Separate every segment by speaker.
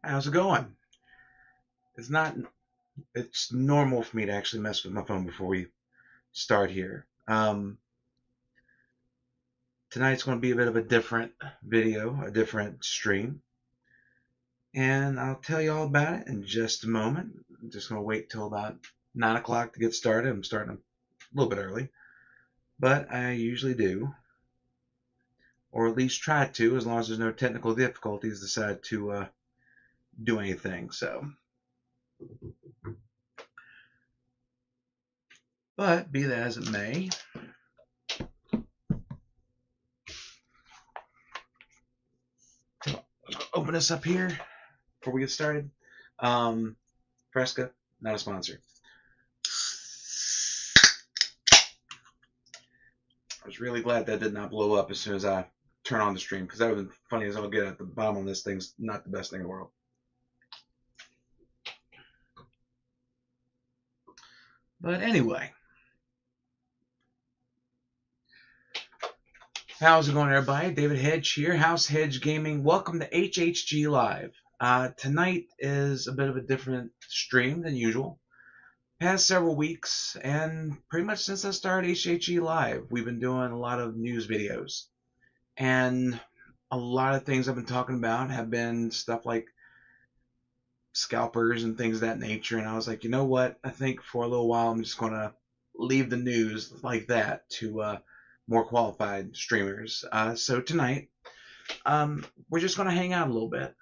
Speaker 1: How's it going? It's not. It's normal for me to actually mess with my phone before we start here. Tonight's going to be a bit of a different video, a different stream, and I'll tell you all about it in just a moment. I'm just going to wait till about 9 o'clock to get started. I'm starting a little bit early, but I usually do, or at least try to, as long as there's no technical difficulties. Decide to do anything. But be that as it may, open this up here before we get started. Fresca, not a sponsor. I was really glad that did not blow up as soon as I turn on the stream, because that would have been funny as I'll get at the bottom on this thing's not the best thing in the world. But anyway, how's it going, everybody? David Hedge here, House Hedge Gaming. Welcome to HHG Live. Tonight is a bit of a different stream than usual. Past several weeks, and pretty much since I started HHG Live, we've been doing a lot of news videos. And a lot of things I've been talking about have been stuff like scalpers and things of that nature. And I was like, you know what? I think for a little while I'm just going to leave the news like that to more qualified streamers. So tonight, we're just going to hang out a little bit.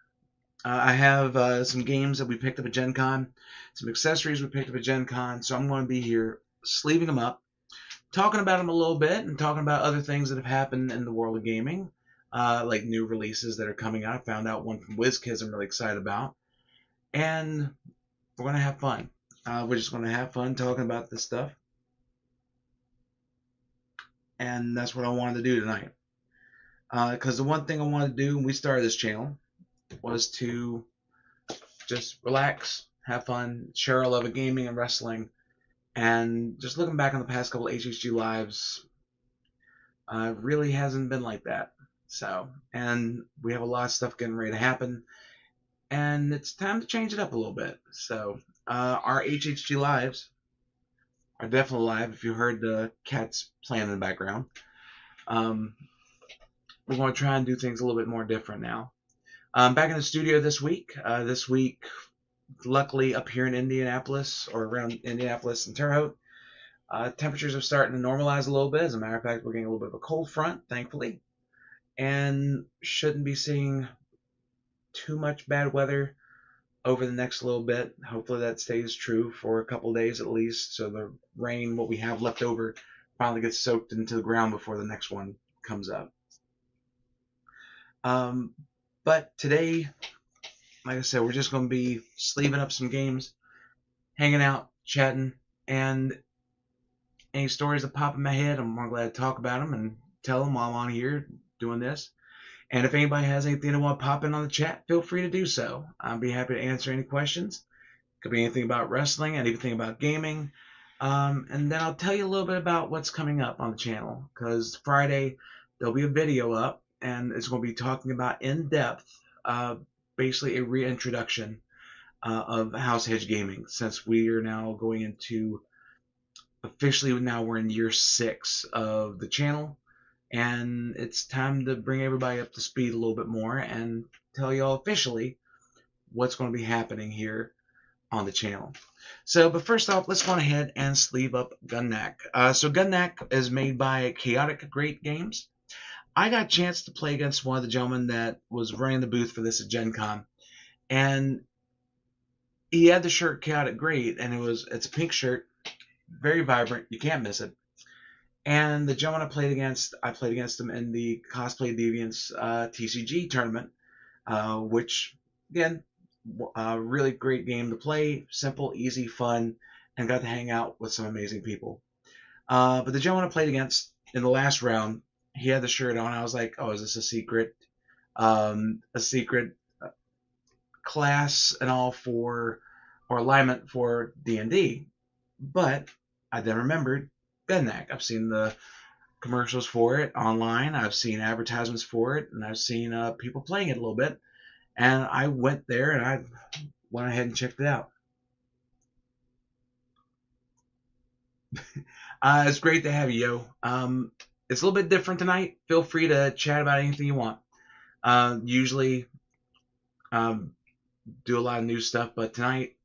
Speaker 1: I have some games that we picked up at Gen Con, some accessories we picked up at Gen Con. So I'm going to be here sleeving them up, talking about them a little bit, and talking about other things that have happened in the world of gaming, like new releases that are coming out. I found out one from WizKids I'm really excited about. And we're going to have fun. We're just going to have fun talking about this stuff. And that's what I wanted to do tonight. Because the one thing I wanted to do when we started this channel was to just relax, have fun, share our love of gaming and wrestling. And just looking back on the past couple of HHG lives, really hasn't been like that. So, and we have a lot of stuff getting ready to happen. And it's time to change it up a little bit. So, our HHG lives are definitely live. If you heard the cats playing in the background, we're going to try and do things a little bit more different now. Back in the studio this week. This week, luckily up here in Indianapolis, or around Indianapolis and Terre Haute, temperatures are starting to normalize a little bit. As a matter of fact, we're getting a little bit of a cold front, thankfully, and shouldn't be seeing too much bad weather over the next little bit. Hopefully that stays true for a couple days at least, so the rain, what we have left over, finally gets soaked into the ground before the next one comes up. But today, like I said, we're just going to be sleeving up some games, hanging out, chatting, and any stories that pop in my head, I'm more glad to talk about them and tell them while I'm on here doing this. And if anybody has anything they want to pop in on the chat, feel free to do so. I'll be happy to answer any questions. Could be anything about wrestling, anything about gaming. And then I'll tell you a little bit about what's coming up on the channel. Because Friday, there'll be a video up, and it's going to be talking about in-depth, basically a reintroduction of House Hedge Gaming. Since we are now going into, officially now we're in year 6 of the channel. And it's time to bring everybody up to speed a little bit more and tell y'all officially what's going to be happening here on the channel. So, but first off, let's go ahead and sleeve up Gudnak. So Gudnak is made by Chaotic Great Games. I got a chance to play against one of the gentlemen that was running the booth for this at Gen Con. And he had the shirt Chaotic Great, and it's a pink shirt, very vibrant, you can't miss it. And the gentleman I played against him in the Cosplay Deviants TCG tournament, which, again, really great game to play, simple, easy, fun, and got to hang out with some amazing people. But the gentleman I played against in the last round, he had the shirt on. I was like, oh, is this a secret class and all for, or alignment for D&D? But I then remembered Gudnak. I've seen the commercials for it online. I've seen advertisements for it, and I've seen people playing it a little bit. And I went there and I went ahead and checked it out. It's great to have you, yo. It's a little bit different tonight. Feel free to chat about anything you want. Usually um, do a lot of new stuff, but tonight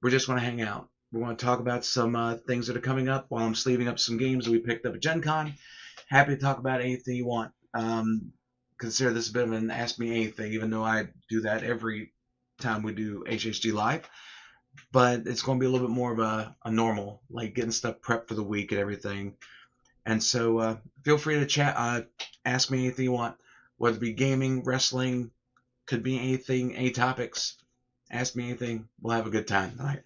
Speaker 1: we're just going to hang out. We're going to talk about some things that are coming up while I'm sleeving up some games that we picked up at Gen Con. Happy to talk about anything you want. Consider this a bit of an Ask Me Anything, even though I do that every time we do HHG Live. But it's going to be a little bit more of a normal, like getting stuff prepped for the week and everything. And so feel free to chat, ask me anything you want, whether it be gaming, wrestling, could be anything, any topics. Ask me anything. We'll have a good time tonight.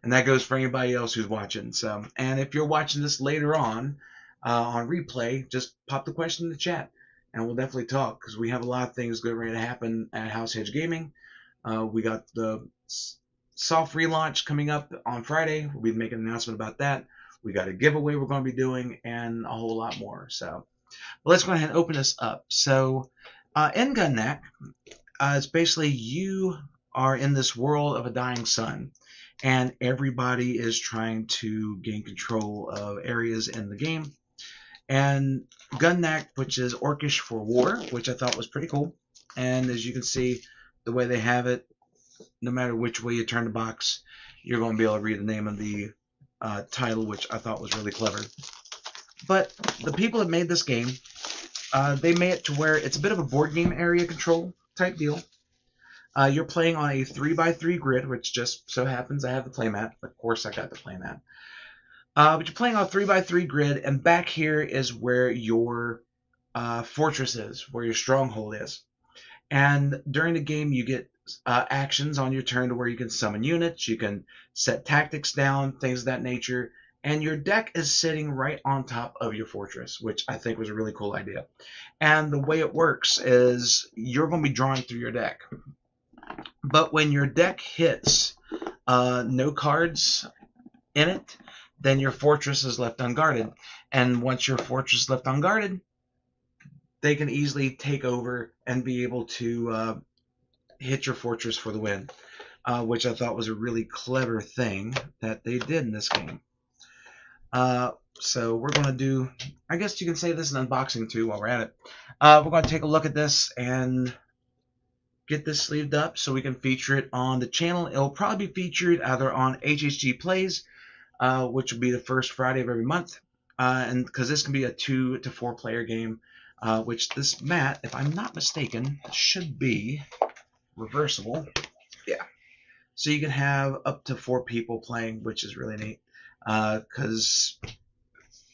Speaker 1: And that goes for anybody else who's watching. So, and if you're watching this later on replay, just pop the question in the chat, and we'll definitely talk because we have a lot of things good ready to happen at House Hedge Gaming. We got the soft relaunch coming up on Friday. We'll be making an announcement about that. We got a giveaway we're going to be doing, and a whole lot more. So, let's go ahead and open this up. So, in Gudnak, it's basically you are in this world of a dying sun, and everybody is trying to gain control of areas in the game. And Gudnak, which is Orcish for war, which I thought was pretty cool. And as you can see, the way they have it, no matter which way you turn the box, you're going to be able to read the name of the title, which I thought was really clever. But the people that made this game, they made it to where it's a bit of a board game area control type deal. You're playing on a 3x3 grid, which just so happens I have the playmat. Of course, I got the playmat. But you're playing on a 3x3 grid, and back here is where your fortress is, where your stronghold is. And during the game, you get actions on your turn to where you can summon units, you can set tactics down, things of that nature. And your deck is sitting right on top of your fortress, which I think was a really cool idea. And the way it works is you're going to be drawing through your deck. But when your deck hits no cards in it, then your fortress is left unguarded. And once your fortress is left unguarded, they can easily take over and be able to hit your fortress for the win, which I thought was a really clever thing that they did in this game. So we're going to do, I guess you can say this is an unboxing too while we're at it. We're going to take a look at this and get this sleeved up so we can feature it on the channel. It'll probably be featured either on HHG Plays, which will be the first Friday of every month, and because this can be a 2 to 4 player game, which this mat, if I'm not mistaken, should be reversible. Yeah. So you can have up to 4 people playing, which is really neat, because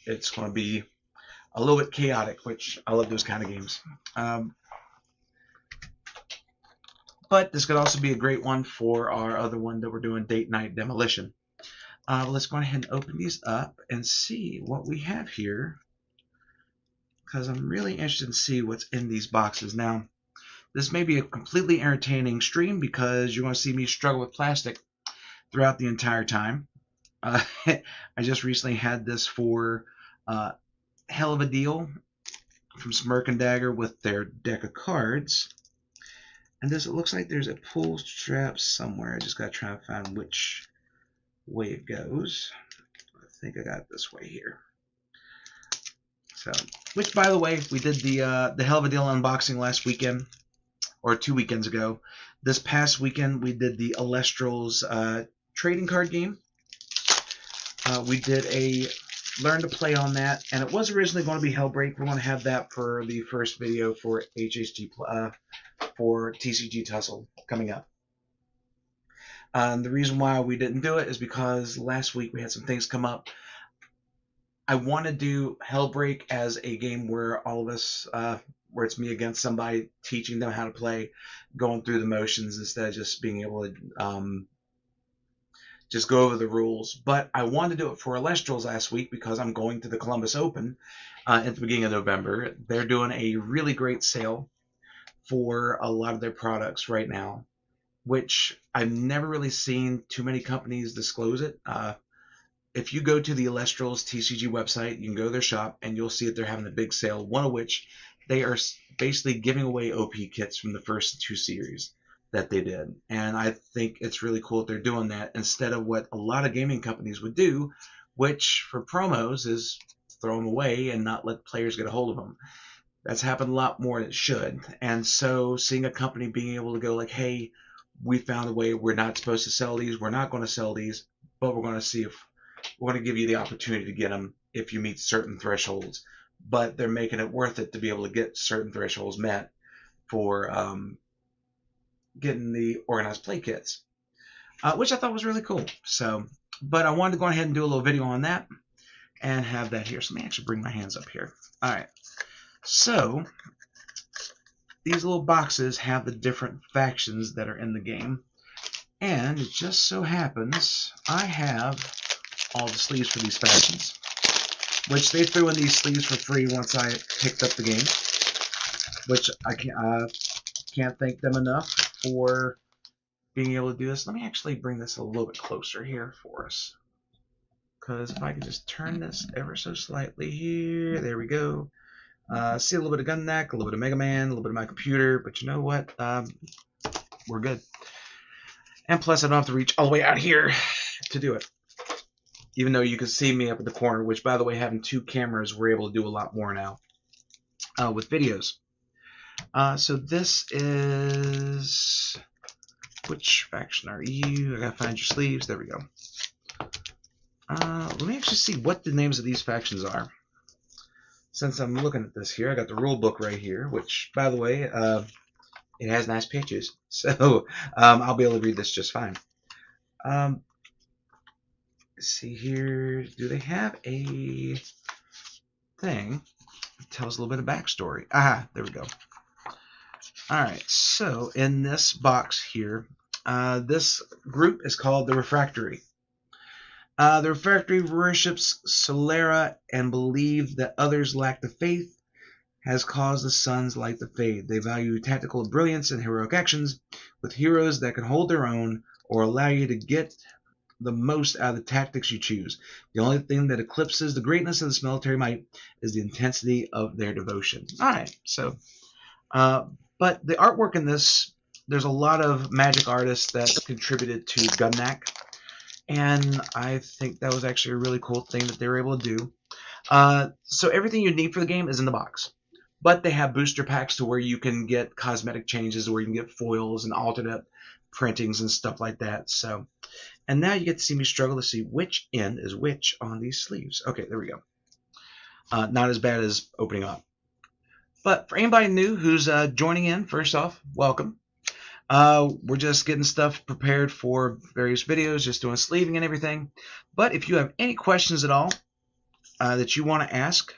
Speaker 1: it's going to be a little bit chaotic, which I love those kind of games. But this could also be a great one for our other one that we're doing, Date Night Demolition. Let's go ahead and open these up and see what we have here, because I'm really interested to see what's in these boxes. Now, this may be a completely entertaining stream because you're going to see me struggle with plastic throughout the entire time. I just recently had this for Hell of a Deal from Smirk and Dagger with their deck of cards. And it looks like there's a pull strap somewhere. I just got to try to find which way it goes. I think I got it this way here. So, which, by the way, we did the Hell of a Deal unboxing last weekend, or 2 weekends ago. This past weekend, we did the Alestral's trading card game. We did a Learn to Play on that, and it was originally going to be Hellbreak. We're going to have that for the first video for HHG, for TCG Tussle coming up. The reason why we didn't do it is because last week we had some things come up. I want to do Hellbreak as a game where all of us, where it's me against somebody, teaching them how to play, going through the motions instead of just being able to just go over the rules. But I wanted to do it for Alestrals last week because I'm going to the Columbus Open at the beginning of November. They're doing a really great sale for a lot of their products right now, which I've never really seen too many companies disclose it. If you go to the Alestrals TCG website, you can go to their shop and you'll see that they're having a big sale, one of which they are basically giving away OP kits from the first 2 series. that they did. And I think it's really cool that they're doing that instead of what a lot of gaming companies would do, which for promos is throw them away and not let players get a hold of them. That's happened a lot more than it should. And so seeing a company being able to go like, hey, we found a way, we're not supposed to sell these, we're not going to sell these, but we're going to see if we're going to give you the opportunity to get them if you meet certain thresholds. But they're making it worth it to be able to get certain thresholds met for getting the organized play kits, which I thought was really cool. So, but I wanted to go ahead and do a little video on that and have that here. So let me actually bring my hands up here. All right. So these little boxes have the different factions that are in the game. And it just so happens I have all the sleeves for these factions, which they threw in these sleeves for free once I picked up the game, which I can't thank them enough for being able to do this. Let me actually bring this a little bit closer here for us, because if I could just turn this ever so slightly here, there we go. See a little bit of Gudnak, a little bit of Mega Man, a little bit of my computer, but you know what? We're good. And plus, I don't have to reach all the way out here to do it. Even though you can see me up at the corner, which, by the way, having two cameras, we're able to do a lot more now with videos. So this is... Which faction are you? I gotta find your sleeves. There we go. Let me actually see what the names of these factions are. Since I'm looking at this here, I got the rule book right here, which, by the way, it has nice pages. So I'll be able to read this just fine. Let's see here. Do they have a thing that tells a little bit of backstory? Aha, there we go. Alright, so in this box here, this group is called the Refractory. The Refractory worships Solera and believe that others lack the faith has caused the sun's light to fade. They value tactical brilliance and heroic actions with heroes that can hold their own or allow you to get the most out of the tactics you choose. The only thing that eclipses the greatness of this military might is the intensity of their devotion. Alright, so... but the artwork in this, there's a lot of magic artists that contributed to Gudnak, and I think that was actually a really cool thing that they were able to do. So everything you need for the game is in the box, but they have booster packs to where you can get cosmetic changes, where you can get foils and alternate printings and stuff like that. So, and now you get to see me struggle to see which end is which on these sleeves. Okay, there we go. Not as bad as opening up. But for anybody new who's joining in, first off, welcome. We're just getting stuff prepared for various videos, just doing sleeving and everything. But if you have any questions at all that you want to ask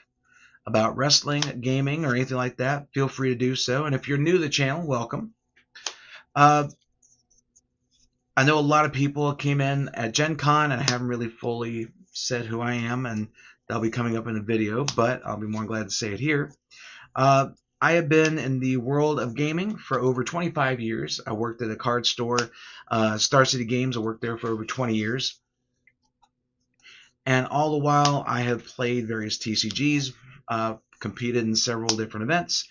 Speaker 1: about wrestling, gaming, or anything like that, feel free to do so. And if you're new to the channel, welcome. I know a lot of people came in at Gen Con, and I haven't really fully said who I am, and that'll be coming up in the video, but I'll be more glad to say it here. I have been in the world of gaming for over 25 years. I worked at a card store, Star City Games. I worked there for over 20 years. And all the while, I have played various TCGs, competed in several different events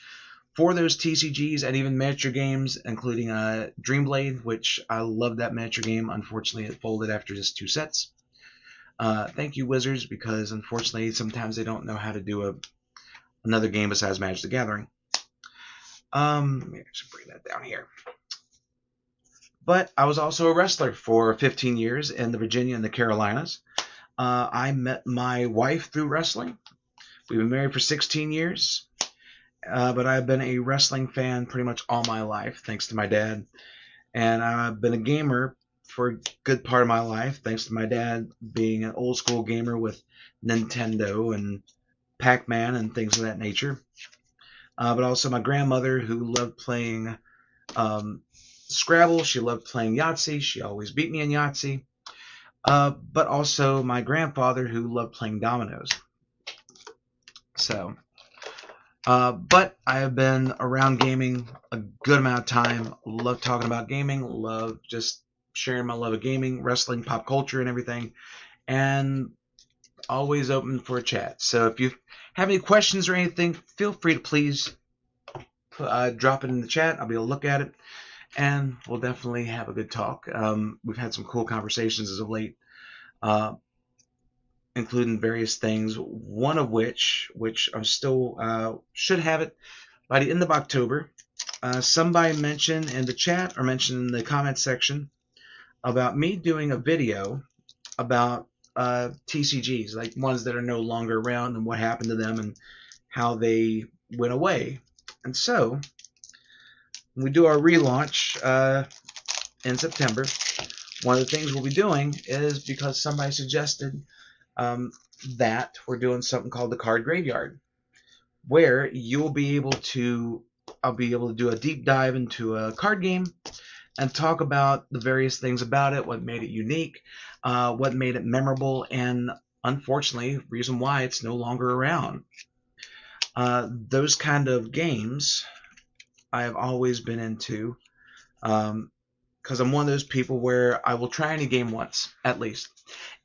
Speaker 1: for those TCGs, and even miniature games, including Dreamblade, which I love that miniature game. Unfortunately, it folded after just 2 sets. Thank you, Wizards, because unfortunately, sometimes they don't know how to do another game besides Magic the Gathering. Let me actually bring that down here. But I was also a wrestler for 15 years in the Virginia and the Carolinas. I met my wife through wrestling. We've been married for 16 years. But I've been a wrestling fan pretty much all my life, thanks to my dad. And I've been a gamer for a good part of my life, thanks to my dad being an old school gamer with Nintendo and Pac-Man and things of that nature. But also my grandmother, who loved playing Scrabble. She loved playing Yahtzee. She always beat me in Yahtzee. But also my grandfather, who loved playing dominoes. So, but I have been around gaming a good amount of time. Love talking about gaming. Love just sharing my love of gaming, wrestling, pop culture, and everything. And always open for a chat. So if you have any questions or anything, feel free to please drop it in the chat. I'll be able to look at it. and we'll definitely have a good talk. We've had some cool conversations as of late, including various things. One of which I'm still should have it by the end of October. Somebody mentioned in the chat or mentioned in the comment section about me doing a video about TCGs, like ones that are no longer around and what happened to them and how they went away. And so, when we do our relaunch in September, one of the things we'll be doing is, because somebody suggested that we're doing something called the Card Graveyard, where I'll be able to do a deep dive into a card game and talk about the various things about it, what made it unique, what made it memorable, and unfortunately, reason why it's no longer around. Those kind of games I have always been into, because I'm one of those people where I will try any game once, at least.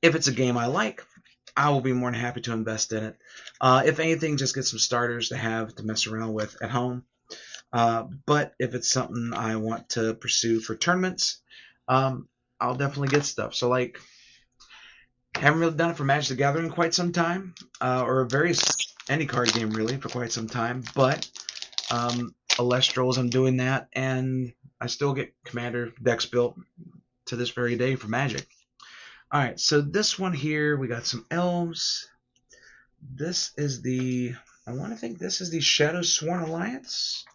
Speaker 1: If it's a game I like, I will be more than happy to invest in it. If anything, just get some starters to have to mess around with at home. But if it's something I want to pursue for tournaments, I'll definitely get stuff. So, like, haven't really done it for Magic the Gathering in quite some time, or any card game really for quite some time. But Alestrals, I'm doing that, and I still get Commander decks built to this very day for Magic. All right, so this one here, we got some elves. This is I want to think this is the Shadow Sworn Alliance.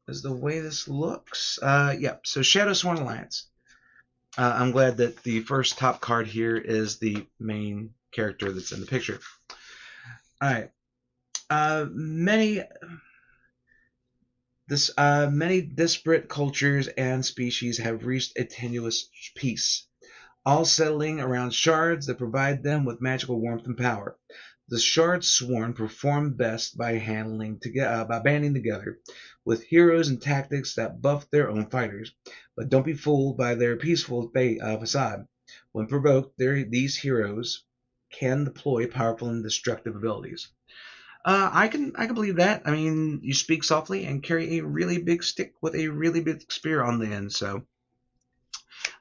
Speaker 1: Is the way this looks. Yeah, so Shadow Sworn Alliance. I'm glad that the first top card here is the main character that's in the picture. All right. Many disparate cultures and species have reached a tenuous peace, all settling around shards that provide them with magical warmth and power. The Shards Sworn perform best by banding together with heroes and tactics that buff their own fighters, but don't be fooled by their peaceful facade. When provoked, these heroes can deploy powerful and destructive abilities. I can believe that. I mean, you speak softly and carry a really big stick with a really big spear on the end. So,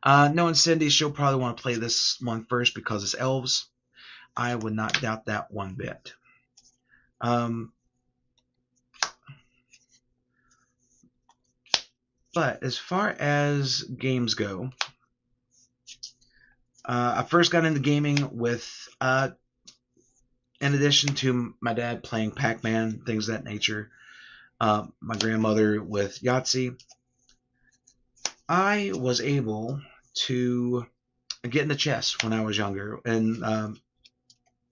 Speaker 1: knowing Cyndi, she'll probably want to play this one first because it's elves. I would not doubt that one bit. But as far as games go, I first got into gaming with, in addition to my dad playing Pac-Man, things of that nature, my grandmother with Yahtzee, I was able to get into chess when I was younger, in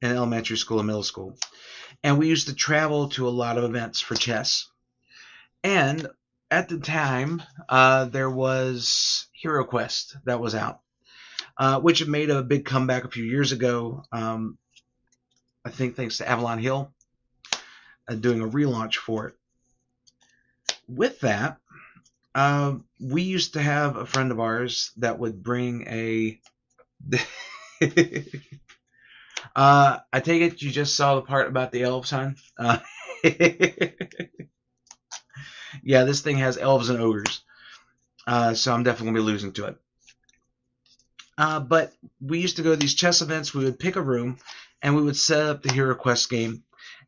Speaker 1: elementary school and middle school. And we used to travel to a lot of events for chess. And at the time, there was Hero Quest that was out, which had made a big comeback a few years ago. I think thanks to Avalon Hill doing a relaunch for it. With that, we used to have a friend of ours that would bring a... I take it you just saw the part about the elves, hon? Yeah, this thing has elves and ogres. So I'm definitely going to be losing to it. But we used to go to these chess events. We would pick a room, and we would set up the Hero Quest game.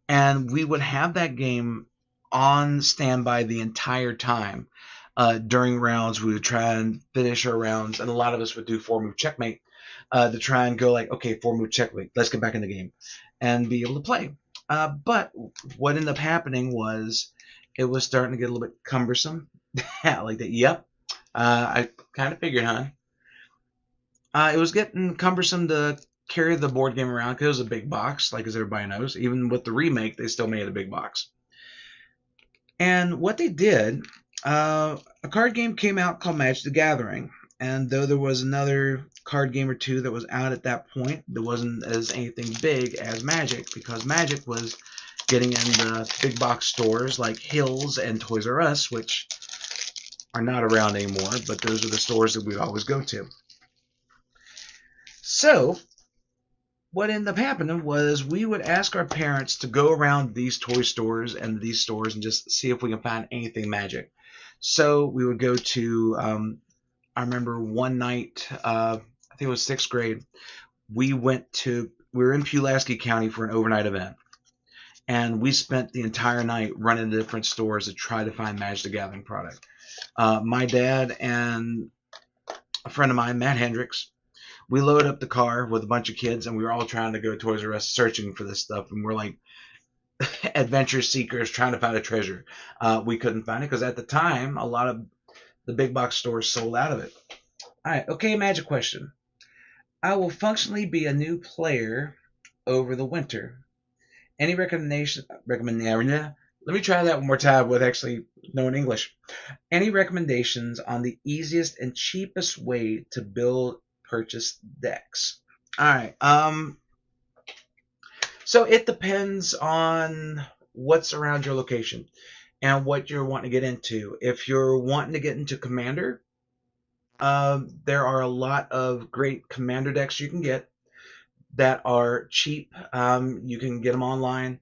Speaker 1: And we would have that game on standby the entire time. During rounds, we would try and finish our rounds. And a lot of us would do 4-move checkmate to try and go like, okay, 4-move checkmate. Let's get back in the game and be able to play. But what ended up happening was it was starting to get a little bit cumbersome. Like that. Yep. I kind of figured, huh? It was getting cumbersome to carry the board game around because it was a big box, like as everybody knows. Even with the remake, they still made a big box. And what they did, a card game came out called Magic the Gathering. And though there was another card game or two that was out at that point, there wasn't as anything big as Magic, because Magic was getting in the big box stores like Hills and Toys R Us, which are not around anymore, but those are the stores that we'd always go to. So what ended up happening was we would ask our parents to go around these toy stores and these stores and just see if we can find anything magic. So we would go to, I remember one night, I think it was 6th grade, we were in Pulaski County for an overnight event. And we spent the entire night running to different stores to try to find Magic the Gathering product. My dad and a friend of mine, Matt Hendricks, we loaded up the car with a bunch of kids, and we were all trying to go to Toys R Us searching for this stuff. And we're like adventure seekers trying to find a treasure. We couldn't find it because at the time, a lot of the big box stores sold out of it. All right, okay, Magic question. I will functionally be a new player over the winter. Any recommendation? Let me try that one more time with actually knowing English. Any recommendations on the easiest and cheapest way to build purchase decks? All right. So it depends on what's around your location and what you're wanting to get into. If you're wanting to get into Commander, there are a lot of great Commander decks you can get that are cheap. You can get them online.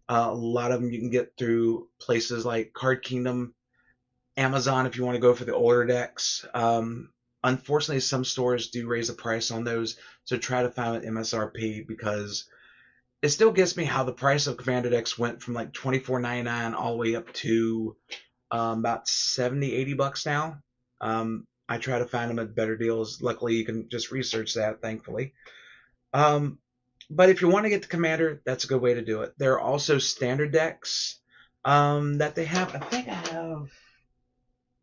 Speaker 1: A lot of them you can get through places like Card Kingdom, Amazon if you want to go for the older decks. Unfortunately, some stores do raise the price on those, so try to find an MSRP because it still gets me how the price of Commander decks went from like $24.99 all the way up to about $70-$80 now. I try to find them at better deals. Luckily, you can just research that, thankfully. But if you want to get the Commander, that's a good way to do it. There are also standard decks that they have. I think I have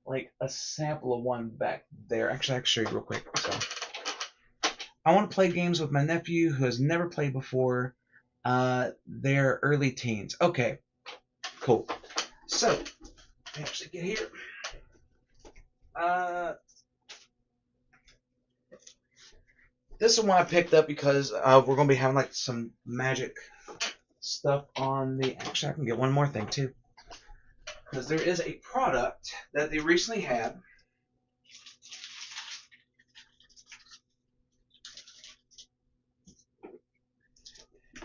Speaker 1: like a sample of one back there. Actually, I can show you real quick. So, I want to play games with my nephew who has never played before. They're early teens. Okay, cool. So, let me actually get here. This is one I picked up because we're going to be having like some magic stuff on the... Actually, I can get one more thing too. Because there is a product that they recently had.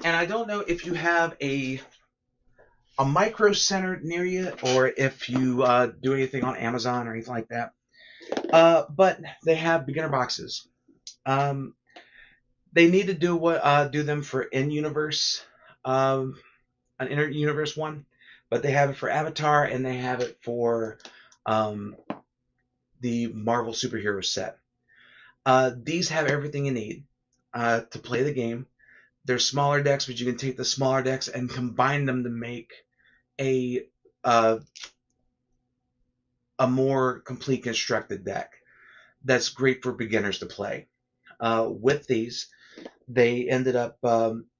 Speaker 1: And I don't know if you have a micro center near you or if you do anything on Amazon or anything like that. But they have beginner boxes. They need to do them for in-universe, an inter-universe one, but they have it for Avatar and they have it for the Marvel superhero set. These have everything you need to play the game. They're smaller decks, but you can take the smaller decks and combine them to make a more complete constructed deck that's great for beginners to play. With these, they ended up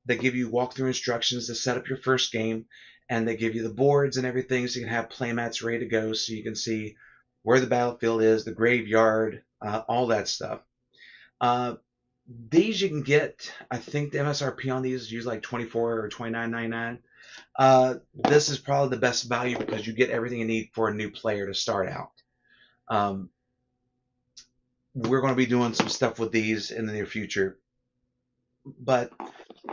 Speaker 1: they give you walkthrough instructions to set up your first game, and they give you the boards and everything so you can have playmats ready to go so you can see where the battlefield is, the graveyard, all that stuff. These you can get, I think the MSRP on these is usually like $24 or $29.99. This is probably the best value because you get everything you need for a new player to start out. We're going to be doing some stuff with these in the near future, but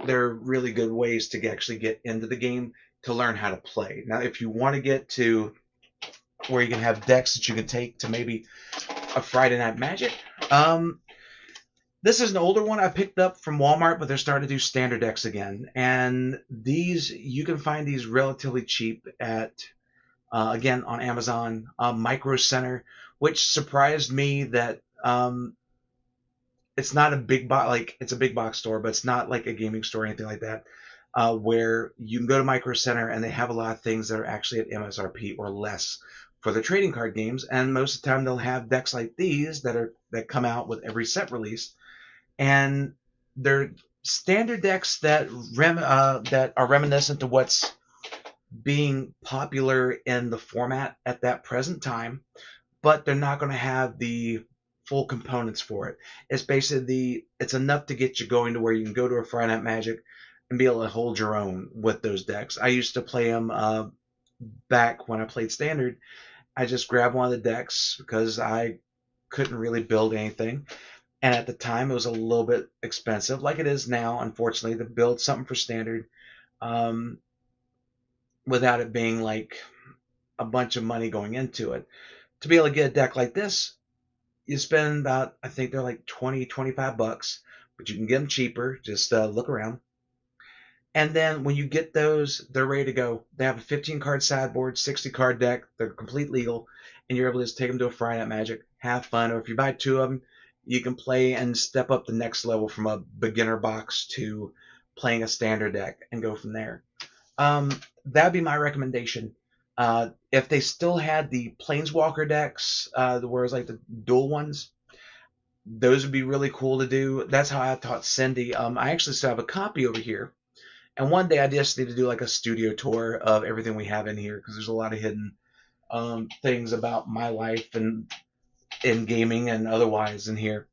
Speaker 1: they're really good ways to actually get into the game to learn how to play. Now, if you want to get to where you can have decks that you can take to maybe a Friday Night Magic, this is an older one I picked up from Walmart, but they're starting to do standard decks again. And these, you can find these relatively cheap at, again, on Amazon, Micro Center, which surprised me that it's not a big box, like it's a big box store, but it's not like a gaming store or anything like that, where you can go to Micro Center and they have a lot of things that are actually at MSRP or less for the trading card games. And most of the time they'll have decks like these that come out with every set release. And they're standard decks that are reminiscent to what's being popular in the format at that present time, but they're not going to have the full components for it. It's basically it's enough to get you going to where you can go to a Friday Night Magic and be able to hold your own with those decks. I used to play them back when I played Standard. I just grabbed one of the decks because I couldn't really build anything. And at the time, it was a little bit expensive, like it is now, unfortunately, to build something for standard um, without it being like a bunch of money going into it. To be able to get a deck like this, you spend about, I think they're like 20, 25 bucks, but you can get them cheaper. Just look around. And then when you get those, they're ready to go. They have a 15 card sideboard, 60 card deck. They're complete legal, and you're able to just take them to a Friday Night Magic, have fun. Or if you buy two of them, you can play and step up the next level from a beginner box to playing a standard deck and go from there. That'd be my recommendation. If they still had the Planeswalker decks, where it's like the dual ones, those would be really cool to do. That's how I taught Cyndi. I actually still have a copy over here. And one day I just need to do like a studio tour of everything we have in here because there's a lot of hidden things about my life and in gaming and otherwise in here.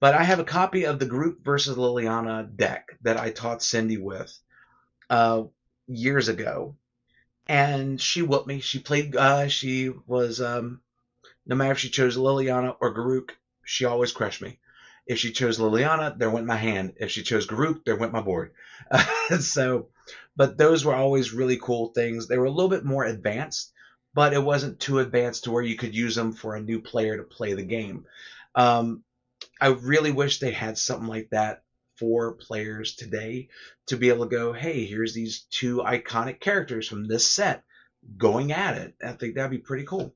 Speaker 1: But I have a copy of the Groot versus Liliana deck that I taught Cyndi with years ago. And she whooped me. She played, she was, no matter if she chose Liliana or Garuk, she always crushed me. If she chose Liliana, there went my hand. If she chose Garuk, there went my board. But those were always really cool things. They were a little bit more advanced, but it wasn't too advanced to where you could use them for a new player to play the game. I really wish they had something like that for players today to be able to go, hey, here's these two iconic characters from this set going at it. I think that'd be pretty cool.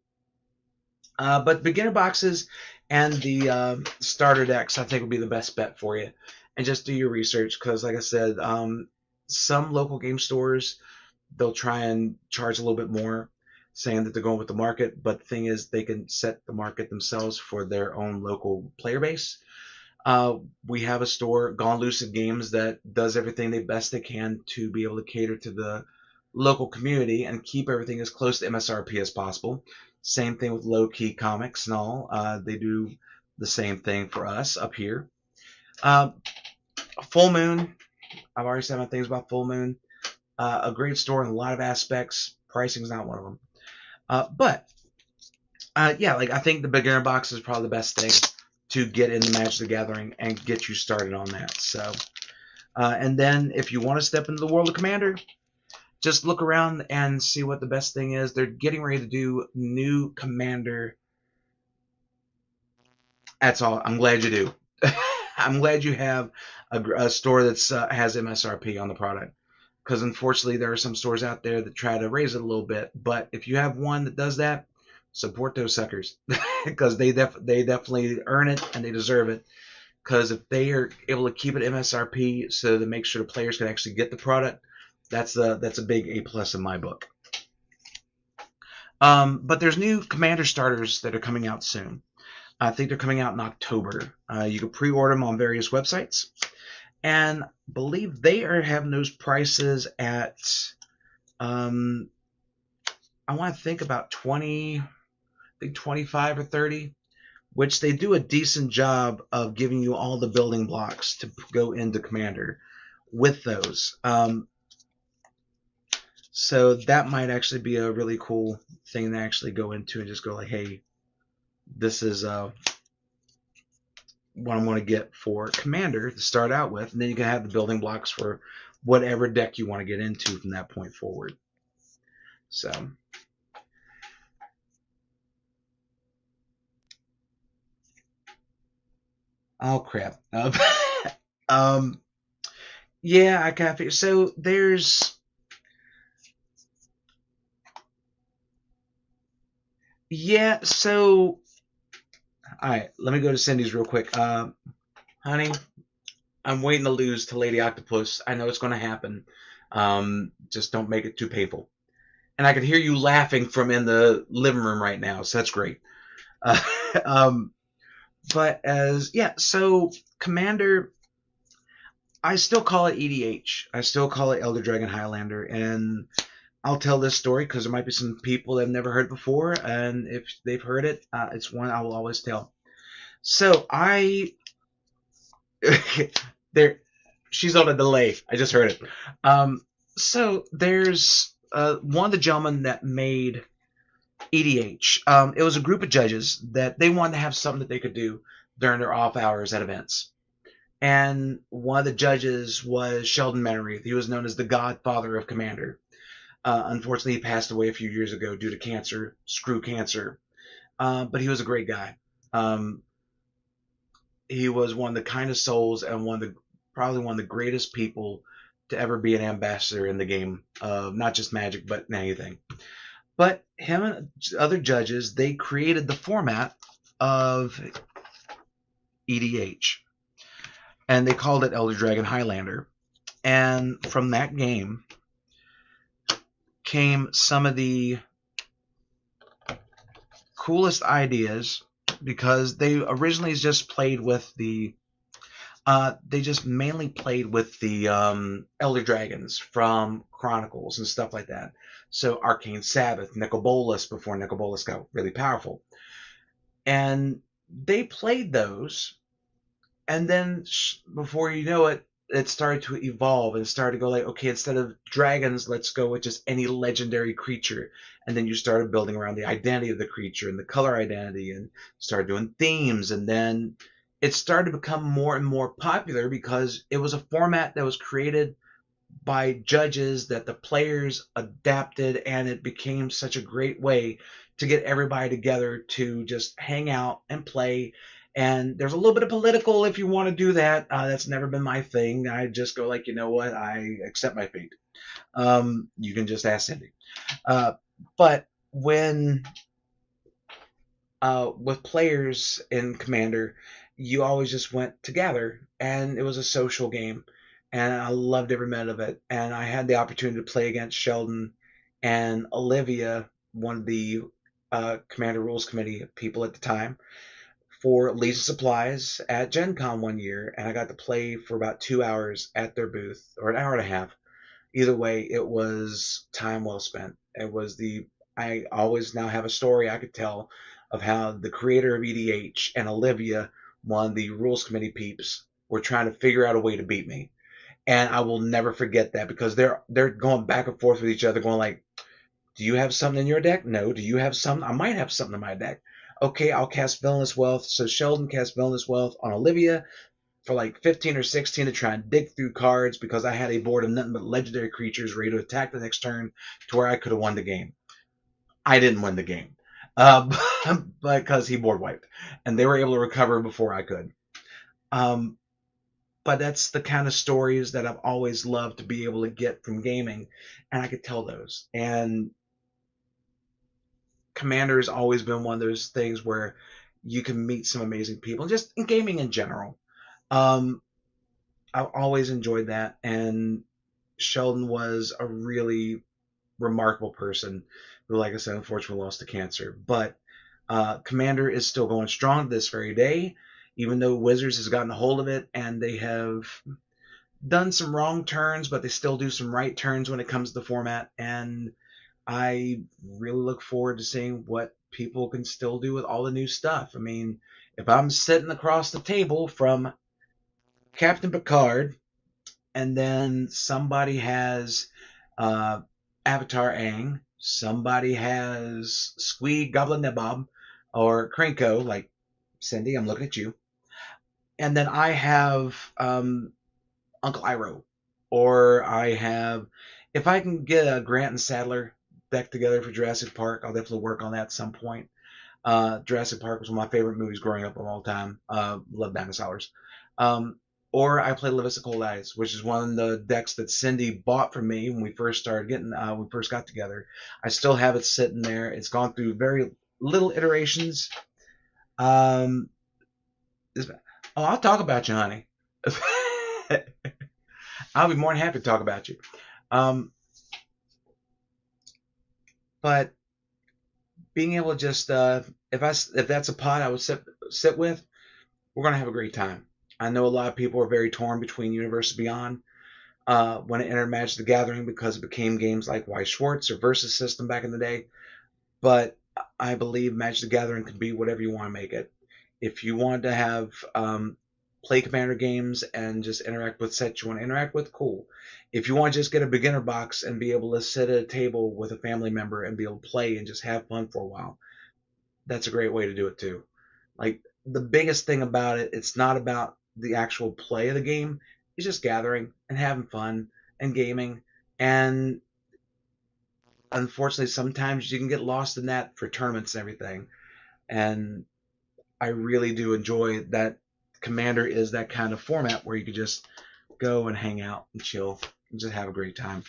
Speaker 1: But beginner boxes and the starter decks, I think, would be the best bet for you. And just do your research because, like I said, some local game stores, they'll try and charge a little bit more, saying that they're going with the market. But the thing is, they can set the market themselves for their own local player base. We have a store, Gone Lucid Games, that does everything they best they can to be able to cater to the local community and keep everything as close to MSRP as possible. Same thing with Low Key Comics and all. They do the same thing for us up here. Full Moon. I've already said my things about Full Moon. A great store in a lot of aspects. Pricing's not one of them. Yeah, like I think the beginner box is probably the best thing to get into Magic the Gathering and get you started on that. So, and then if you want to step into the world of Commander, just look around and see what the best thing is. They're getting ready to do new Commander. That's all. I'm glad you do. I'm glad you have a store that has MSRP on the product. Because unfortunately, there are some stores out there that try to raise it a little bit. But if you have one that does that, support those suckers. Because they definitely earn it and they deserve it. Because if they are able to keep it MSRP so to make sure the players can actually get the product, that's a big A+ in my book. But there's new Commander starters that are coming out soon. I think they're coming out in October. You can pre-order them on various websites. And I believe they are having those prices at, I want to think about 20, I think 25 or 30, which they do a decent job of giving you all the building blocks to go into Commander with those. So that might actually be a really cool thing to actually go into and just go like, hey, this is what I'm going to get for Commander to start out with. And then you can have the building blocks for whatever deck you want to get into from that point forward. So, oh crap. Yeah, I kind of figure. So there's, yeah, so, all right, let me go to Cyndi's real quick. Honey, I'm waiting to lose to Lady Octopus. I know it's going to happen. Just don't make it too painful. And I can hear you laughing from in the living room right now, so that's great. But so Commander, I still call it EDH. I still call it Elder Dragon Highlander, and I'll tell this story because there might be some people that have never heard it before, and if they've heard it, it's one I will always tell. So she's on a delay. I just heard it. So there's one of the gentlemen that made EDH. It was a group of judges that they wanted to have something that they could do during their off hours at events. And one of the judges was Sheldon Menereath. He was known as the godfather of Commander. Unfortunately, he passed away a few years ago due to cancer. Screw cancer. But he was a great guy. Um, he was one of the kindest souls and probably one of the greatest people to ever be an ambassador in the game of not just Magic but in anything. But him and other judges, they created the format of EDH, and they called it Elder Dragon Highlander. And from that game came some of the coolest ideas, because they originally just played with the they just mainly played with the Elder Dragons from Chronicles and stuff like that. So Arcane Sabbath, Nicol Bolas, before Nicol Bolas got really powerful. And they played those, and then before you know it, it started to evolve and started to go like, okay, instead of dragons, let's go with just any legendary creature. And then you started building around the identity of the creature and the color identity and started doing themes. And then it started to become more and more popular because it was a format that was created by judges that the players adapted, and it became such a great way to get everybody together to just hang out and play. And there's a little bit of political if you want to do that. That's never been my thing. I just go like, you know what? I accept my fate. You can just ask Cyndi. But when with players in Commander, you always just went together, and it was a social game, and I loved every minute of it. And I had the opportunity to play against Sheldon and Olivia, one of the Commander Rules Committee people at the time, for Legion Supplies at Gen Con one year, and I got to play for about 2 hours at their booth, or an hour and a half. Either way, it was time well spent. I always now have a story I could tell of how the creator of EDH and Olivia, one of the rules committee peeps, were trying to figure out a way to beat me. And I will never forget that, because they're going back and forth with each other, going like, do you have something in your deck? No. Do you have something? I might have something in my deck. Okay, I'll cast Villainous Wealth. So Sheldon cast Villainous Wealth on Olivia for like 15 or 16 to try and dig through cards, because I had a board of nothing but legendary creatures ready to attack the next turn to where I could have won the game. I didn't win the game because he board wiped, and they were able to recover before I could. But that's the kind of stories that I've always loved to be able to get from gaming, and I could tell those. And Commander has always been one of those things where you can meet some amazing people, just in gaming in general. Um, I've always enjoyed that, and Sheldon was a really remarkable person who, like I said, unfortunately lost to cancer. But Commander is still going strong to this very day, even though Wizards has gotten a hold of it, and they have done some wrong turns, but they still do some right turns when it comes to the format. And I really look forward to seeing what people can still do with all the new stuff. I mean, if I'm sitting across the table from Captain Picard, and then somebody has Avatar Aang, somebody has Squee Goblin Nabob, or Krenko, like Cyndi, I'm looking at you, and then I have Uncle Iroh, or I have, if I can get a Grant and Sadler deck together for Jurassic Park, I'll definitely work on that at some point. Jurassic Park was one of my favorite movies growing up of all time. Love dinosaurs. Or I play Livis of Cold Eyes, which is one of the decks that Cyndi bought from me when we first started we first got together. I still have it sitting there. It's gone through very little iterations. Um, I'll talk about you, honey. I'll be more than happy to talk about you. But being able to just, if that's a pod I would sit with, we're gonna have a great time. I know a lot of people are very torn between Universe Beyond when it entered Magic the Gathering, because it became games like Weiss Schwarz or Versus System back in the day. But I believe Magic the Gathering can be whatever you want to make it. If you want to have play Commander games and just interact with sets you want to interact with, cool. If you want to just get a beginner box and be able to sit at a table with a family member and be able to play and just have fun for a while, that's a great way to do it too. Like, the biggest thing about it, it's not about the actual play of the game. It's just gathering and having fun and gaming. And unfortunately, sometimes you can get lost in that for tournaments and everything. And I really do enjoy that Commander is that kind of format where you could just go and hang out and chill and just have a great time.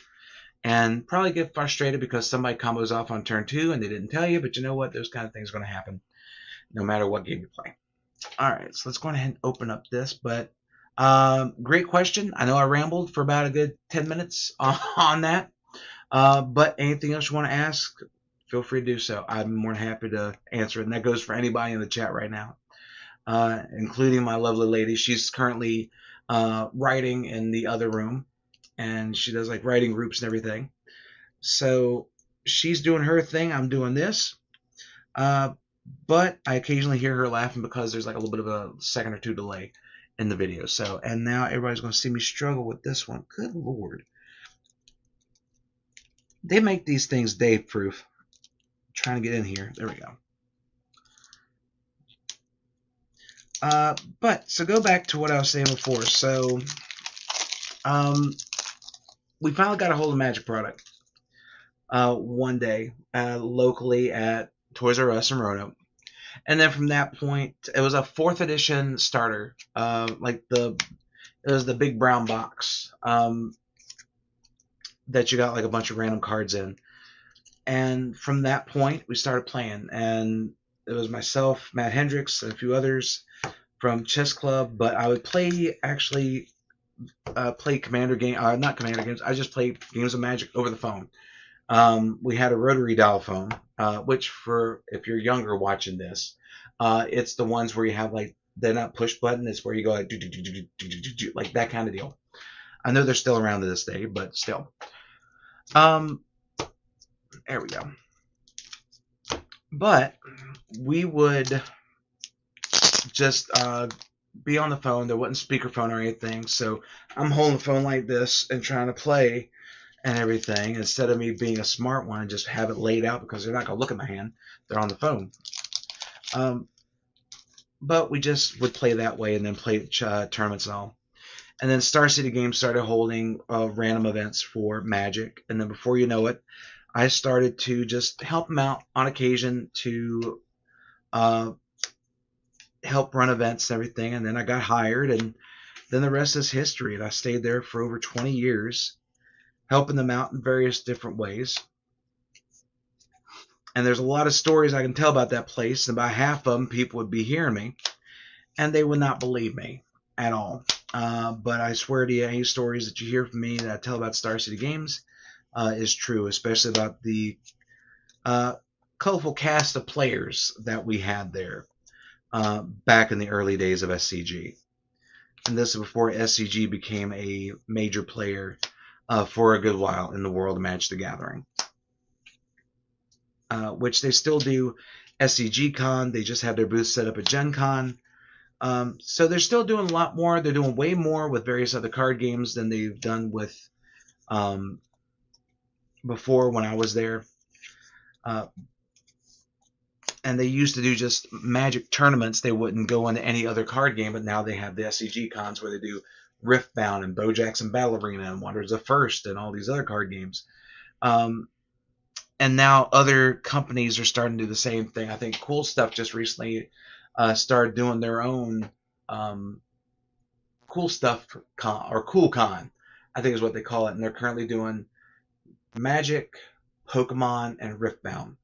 Speaker 1: And probably get frustrated because somebody combos off on turn 2 and they didn't tell you, but you know what? Those kind of things are going to happen no matter what game you play. All right, so let's go ahead and open up this. But great question. I know I rambled for about a good 10 minutes on that. But anything else you want to ask, feel free to do so. I'm more than happy to answer it. And that goes for anybody in the chat right now, including my lovely lady. She's currently writing in the other room, and she does like writing groups and everything. So she's doing her thing. I'm doing this. But I occasionally hear her laughing because there's like a little bit of a second or two delay in the video. So, and now everybody's going to see me struggle with this one. Good Lord. They make these things Dave proof. Trying to get in here. There we go. But so go back to what I was saying before. So we finally got a hold of Magic product one day locally at Toys R Us in Roanoke. And then from that point, it was a 4th edition starter. It was the big brown box that you got like a bunch of random cards in. And from that point, we started playing. And it was myself, Matt Hendricks, and a few others from Chess Club. But I would play Commander game, not Commander games. I just played games of Magic over the phone. We had a rotary dial phone, which for if you're younger watching this, it's the ones where you have like they're not push button. It's where you go like like that kind of deal. I know they're still around to this day, but still. There we go. But we would just be on the phone. There wasn't speakerphone or anything, so I'm holding the phone like this and trying to play and everything instead of me being a smart one and just have it laid out because they're not going to look at my hand. They're on the phone. But we just would play that way and then play tournaments and all. And then Star City Games started holding random events for Magic. And then before you know it, I started to just help them out on occasion to help run events and everything. And then I got hired, and then the rest is history. And I stayed there for over 20 years, helping them out in various different ways. And there's a lot of stories I can tell about that place. And about half of them, people would be hearing me, and they would not believe me at all. But I swear to you, any stories that you hear from me that I tell about Star City Games is true, especially about the colorful cast of players that we had there back in the early days of SCG. And this is before SCG became a major player for a good while in the world of Magic the Gathering. Which they still do SCG Con. They just have their booth set up at Gen Con. So they're still doing a lot more. They're doing way more with various other card games than they've done with before when I was there. And they used to do just Magic tournaments. They wouldn't go into any other card game, but now they have the SCG Cons where they do Riftbound and Bojack's Battle Arena and Wonders of First and all these other card games. And now other companies are starting to do the same thing. I think Cool Stuff just recently started doing their own Cool Stuff Con, or Cool Con, I think is what they call it. And they're currently doing Magic, Pokemon, and Riftbound.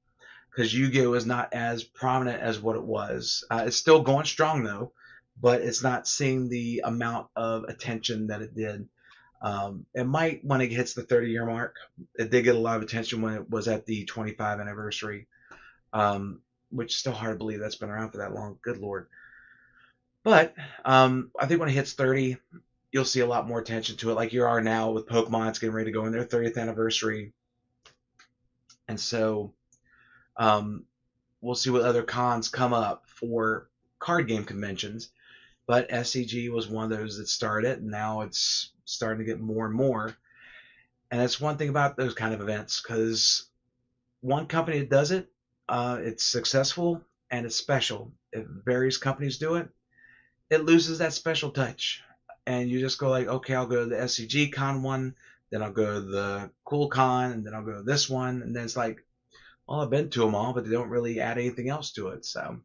Speaker 1: Because Yu-Gi-Oh! Is not as prominent as what it was. It's still going strong, though, but it's not seeing the amount of attention that it did. It might when it hits the 30-year mark. It did get a lot of attention when it was at the 25th anniversary, which is still hard to believe that's been around for that long. Good Lord. But I think when it hits 30, you'll see a lot more attention to it, like you are now with Pokemon. It's getting ready to go in their 30th anniversary. And so we'll see what other cons come up for card game conventions. But SCG was one of those that started, and now it's starting to get more and more. And that's one thing about those kind of events, because one company that does it, it's successful and it's special. if various companies do it, it loses that special touch. And you just go like, okay, I'll go to the SCG Con one, then I'll go to the Cool Con, and then I'll go to this one, and then it's like, well, I've been to them all, but they don't really add anything else to it. So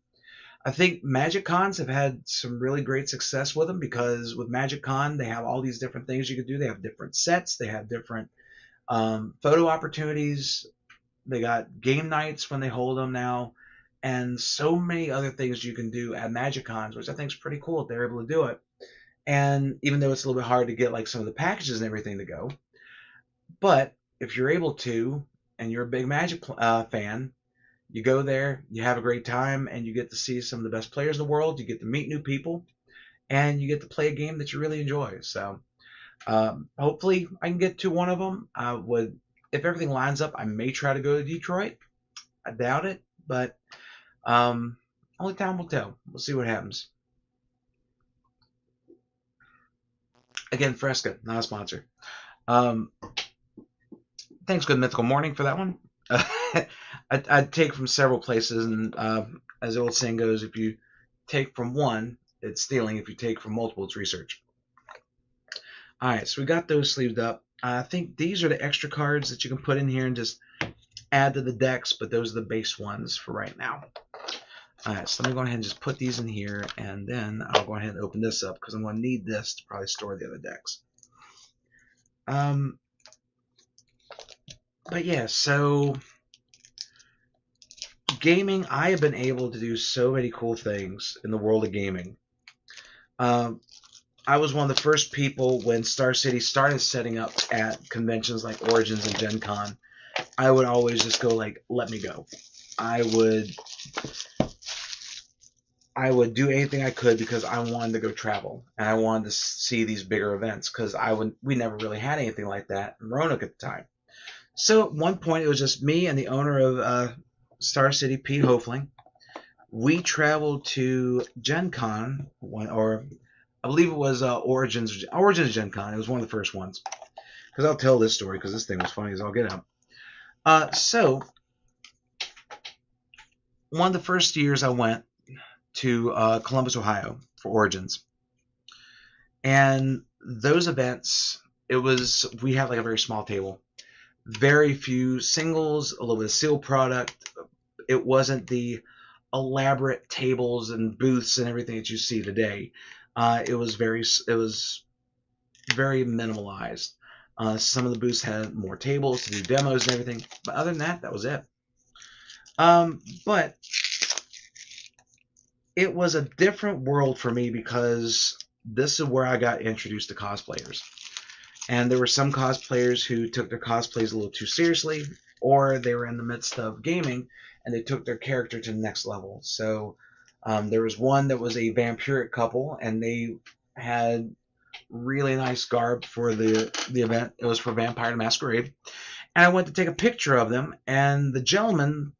Speaker 1: I think Magic Cons have had some really great success with them, because with Magic Con they have all these different things you can do. They have different sets, they have different photo opportunities, they got game nights when they hold them now, and so many other things you can do at Magic Cons, which I think is pretty cool if they're able to do it. And even though it's a little bit hard to get like some of the packages and everything to go, but if you're able to, and you're a big Magic fan, you go there, you have a great time, and you get to see some of the best players in the world. You get to meet new people, and you get to play a game that you really enjoy. So hopefully I can get to one of them. I would, if everything lines up, I may try to go to Detroit. I doubt it, but only time will tell. We'll see what happens. Again, Fresca, not a sponsor. Thanks, Good Mythical Morning, for that one. I'd take from several places, and as the old saying goes, if you take from one, it's stealing. If you take from multiple, it's research. All right, so we got those sleeved up. I think these are the extra cards that you can put in here and just add to the decks, but those are the base ones for right now. All right, so let me go ahead and just put these in here, and then I'll go ahead and open this up, because I'm going to need this to probably store the other decks. But yeah, so gaming, I have been able to do so many cool things in the world of gaming. I was one of the first people when Star City started setting up at conventions like Origins and Gen Con. I would always just go like, let me go. I would do anything I could, because I wanted to go travel, and I wanted to see these bigger events, because we never really had anything like that in Roanoke at the time. So at one point, it was just me and the owner of Star City, Pete Hofling. We traveled to Gen Con, or I believe it was Origins Gen Con. It was one of the first ones. Because I'll tell this story, because this thing was funny as I'll get up. So one of the first years I went to Columbus, Ohio for Origins. And those events, we had like a very small table. Very few singles, a little bit of sealed product. It wasn't the elaborate tables and booths and everything that you see today. It was very minimalized. Some of the booths had more tables to do demos and everything, but other than that, that was it. But it was a different world for me, because this is where I got introduced to cosplayers. And there were some cosplayers who took their cosplays a little too seriously, or they were in the midst of gaming and they took their character to the next level. So there was one that was a vampiric couple, and they had really nice garb for the event. It was for Vampire the Masquerade. And I went to take a picture of them, and the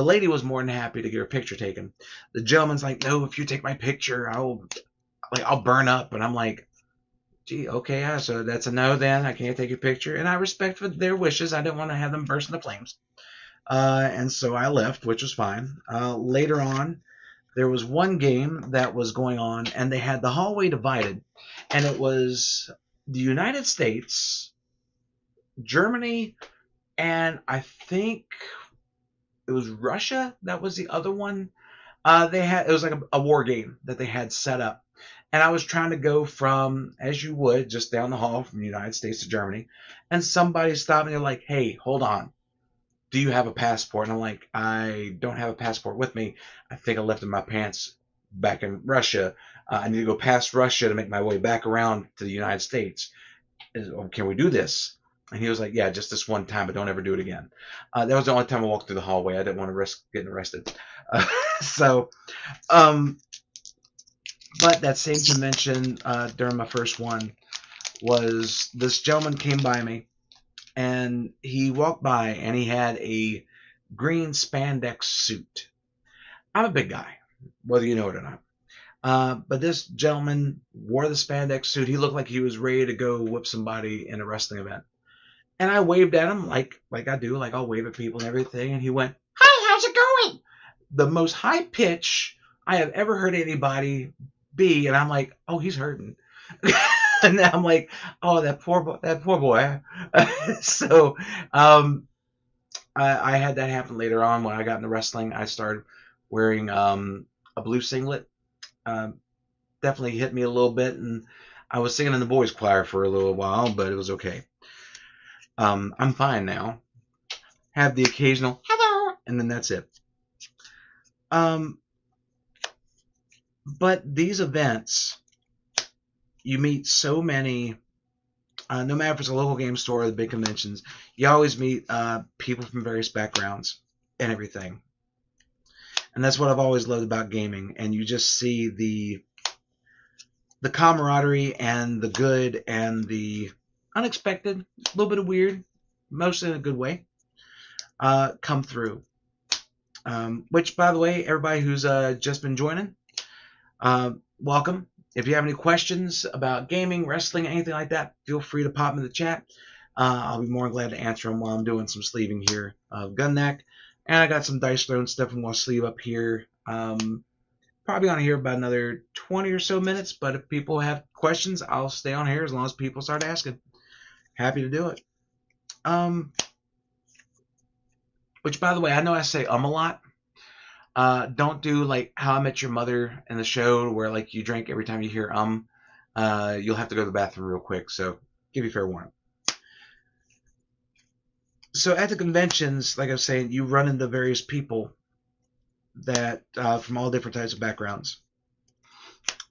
Speaker 1: lady was more than happy to get her picture taken. The gentleman's like, no, if you take my picture, I'll burn up. And I'm like, gee, okay, yeah, so that's a no then. I can't take your picture. And I respect their wishes. I didn't want to have them burst into flames. And so I left, which was fine. Later on, there was one game that was going on, and they had the hallway divided. And it was the United States, Germany, and I think it was Russia. That was the other one. It was like a war game that they had set up. And I was trying to go from, as you would, just down the hall from the United States to Germany. And somebody stopped me. They're like, hey, hold on. Do you have a passport? And I'm like, I don't have a passport with me. I think I left it in my pants back in Russia. I need to go past Russia to make my way back around to the United States. Can we do this? And he was like, yeah, just this one time, but don't ever do it again. That was the only time I walked through the hallway. I didn't want to risk getting arrested. But that same convention during my first one was this gentleman came by me, and he walked by, and he had a green spandex suit. I'm a big guy, whether you know it or not. But this gentleman wore the spandex suit. He looked like he was ready to go whip somebody in a wrestling event. And I waved at him like I do, like I'll wave at people and everything. And he went, hi, how's it going? The most high pitch, I have ever heard anybody be. And I'm like, oh, he's hurting. And I'm like, oh, that poor boy. So, I had that happen later on when I got into wrestling. I started wearing a blue singlet. Um, Definitely hit me a little bit, and I was singing in the boys' choir for a little while, but it was okay. I'm fine now. Have the occasional hello, and then that's it. But these events, you meet so many. No matter if it's a local game store or the big conventions, you always meet people from various backgrounds and everything. And that's what I've always loved about gaming. And you just see the camaraderie and the good and the unexpected, a little bit of weird, mostly in a good way, come through. Which, by the way, everybody who's just been joining, welcome. If you have any questions about gaming, wrestling, anything like that, feel free to pop in the chat. I'll be more than glad to answer them while I'm doing some sleeving here of Gudnak. And I got some Dice Throne stuff I'm going to sleeve up here. Probably on here about another 20 or so minutes, but if people have questions, I'll stay on here as long as people start asking. Happy to do it. Which, by the way, I know I say a lot. Don't do like How I Met Your Mother in the show where like you drink every time you hear you'll have to go to the bathroom real quick, so give you fair warning. So at the conventions, like I was saying, you run into various people that from all different types of backgrounds.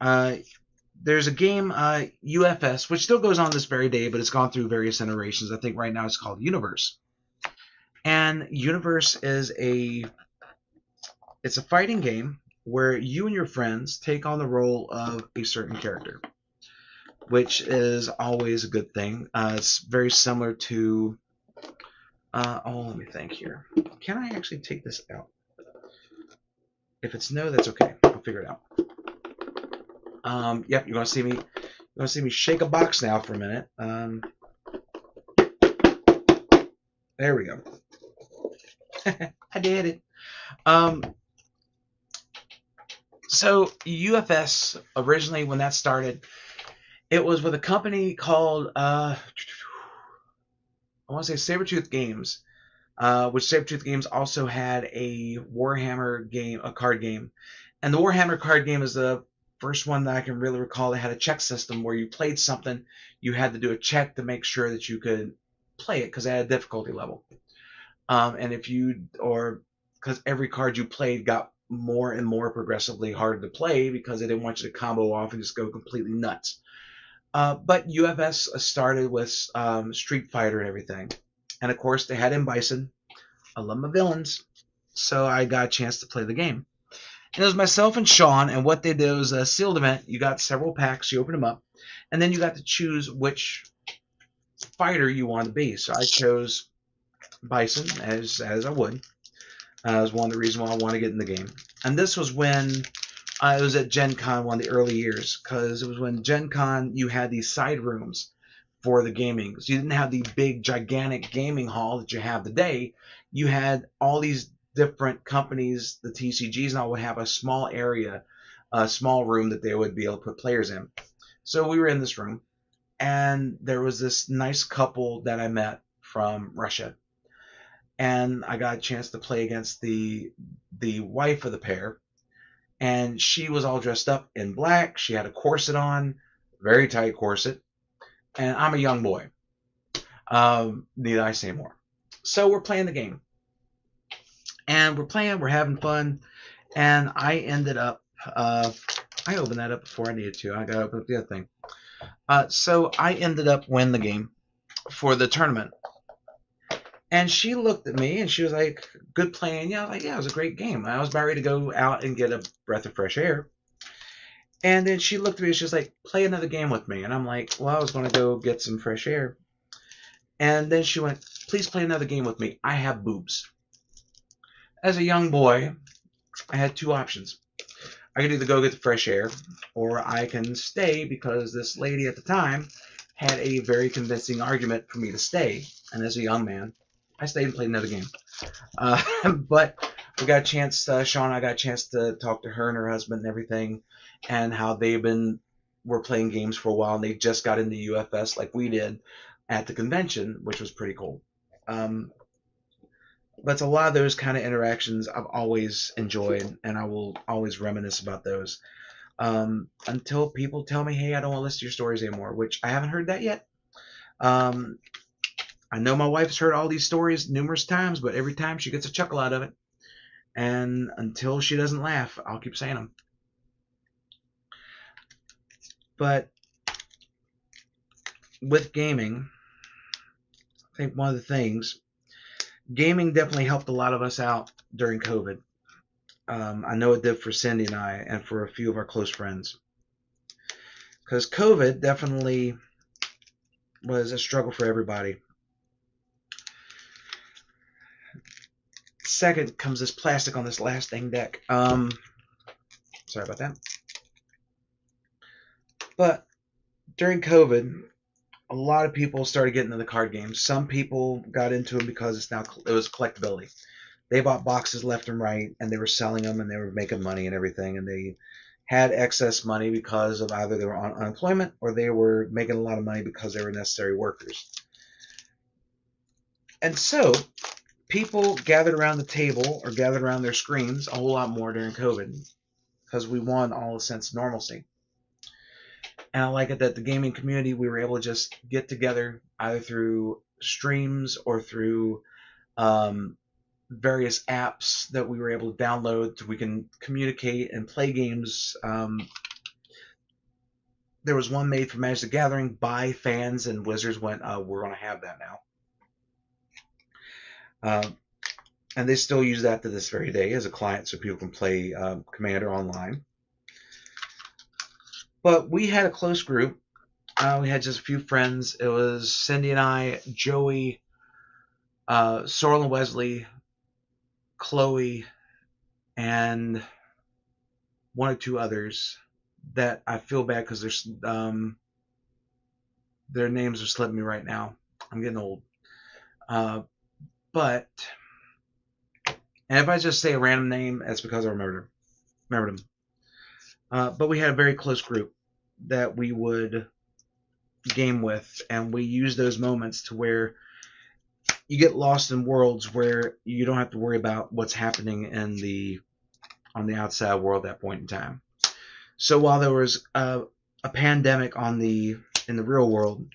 Speaker 1: There's a game, UFS, which still goes on this very day, but it's gone through various iterations. I think right now it's called Universe. And Universe is it's a fighting game where you and your friends take on the role of a certain character, which is always a good thing. It's very similar to... let me think here. Can I actually take this out? If it's no, that's okay. I'll figure it out. Yep, you're gonna see me shake a box now for a minute. There we go. I did it. So UFS originally, when that started, it was with a company called I want to say Sabretooth Games, which Sabretooth Games also had a Warhammer game, a card game. And the Warhammer card game is the first one that I can really recall that had a check system where you played something, you had to do a check to make sure that you could play it because it had a difficulty level. And because every card you played got more and more progressively harder to play because they didn't want you to combo off and just go completely nuts. But UFS started with Street Fighter and everything. And of course, they had M. Bison. I love my villains. So I got a chance to play the game. And it was myself and Sean, and what they did was a sealed event. You got several packs, you open them up, and then you got to choose which fighter you wanted to be. So I chose Bison, as I would. It was one of the reasons why I wanted to get in the game. And this was when it was at Gen Con, one of the early years, because it was when Gen Con you had these side rooms for the gaming. So you didn't have the big, gigantic gaming hall that you have today. You had all these different companies, the TCGs and all would have a small area, a small room that they would be able to put players in. So we were in this room, and there was this nice couple that I met from Russia. And I got a chance to play against the wife of the pair. And she was all dressed up in black. She had a corset on, very tight corset. And I'm a young boy. Need I say more? So we're playing the game. And we're having fun. And I ended up, I opened that up before I needed to. I got to open up the other thing. So I ended up winning the game for the tournament. And she looked at me and she was like, good playing. Yeah, I was like, yeah, it was a great game. I was about ready to go out and get a breath of fresh air. And then she looked at me and she was like, play another game with me. And I'm like, well, I was going to go get some fresh air. And then she went, please play another game with me. I have boobs. As a young boy, I had two options. I could either go get the fresh air, or I can stay because this lady at the time had a very convincing argument for me to stay. And as a young man, I stayed and played another game. But we got a chance, Sean and I got a chance to talk to her and her husband and everything, and how were playing games for a while, and they just got into UFS like we did at the convention, which was pretty cool. But it's a lot of those kind of interactions I've always enjoyed, and I will always reminisce about those. Until people tell me, hey, I don't want to listen to your stories anymore, which I haven't heard that yet. I know my wife's heard all these stories numerous times, but every time she gets a chuckle out of it. And until she doesn't laugh, I'll keep saying them. But with gaming, I think one of the things, gaming definitely helped a lot of us out during COVID. I know it did for Cyndi and I, and for a few of our close friends. Because COVID definitely was a struggle for everybody. Second comes this plastic on this last thing deck. Sorry about that. But during COVID, a lot of people started getting into the card games. Some people got into them because it was collectability. They bought boxes left and right, and they were selling them, and they were making money and everything, and they had excess money because of either they were on unemployment or they were making a lot of money because they were necessary workers. And so people gathered around the table or gathered around their screens a whole lot more during COVID because we won all a sense of normalcy. And I like it that the gaming community, we were able to just get together either through streams or through various apps that we were able to download so we can communicate and play games. There was one made for Magic the Gathering by fans, and Wizards went, we're going to have that now. And they still use that to this very day as a client so people can play Commander online. But we had a close group. We had just a few friends. It was Cyndi and I, Joey, Sorrel and Wesley, Chloe, and one or two others that I feel bad because their names are slipping me right now. I'm getting old. And if I just say a random name, that's because I remembered them. But we had a very close group that we would game with, and we use those moments to where you get lost in worlds where you don't have to worry about what's happening on the outside world at that point in time. So while there was a pandemic in the real world,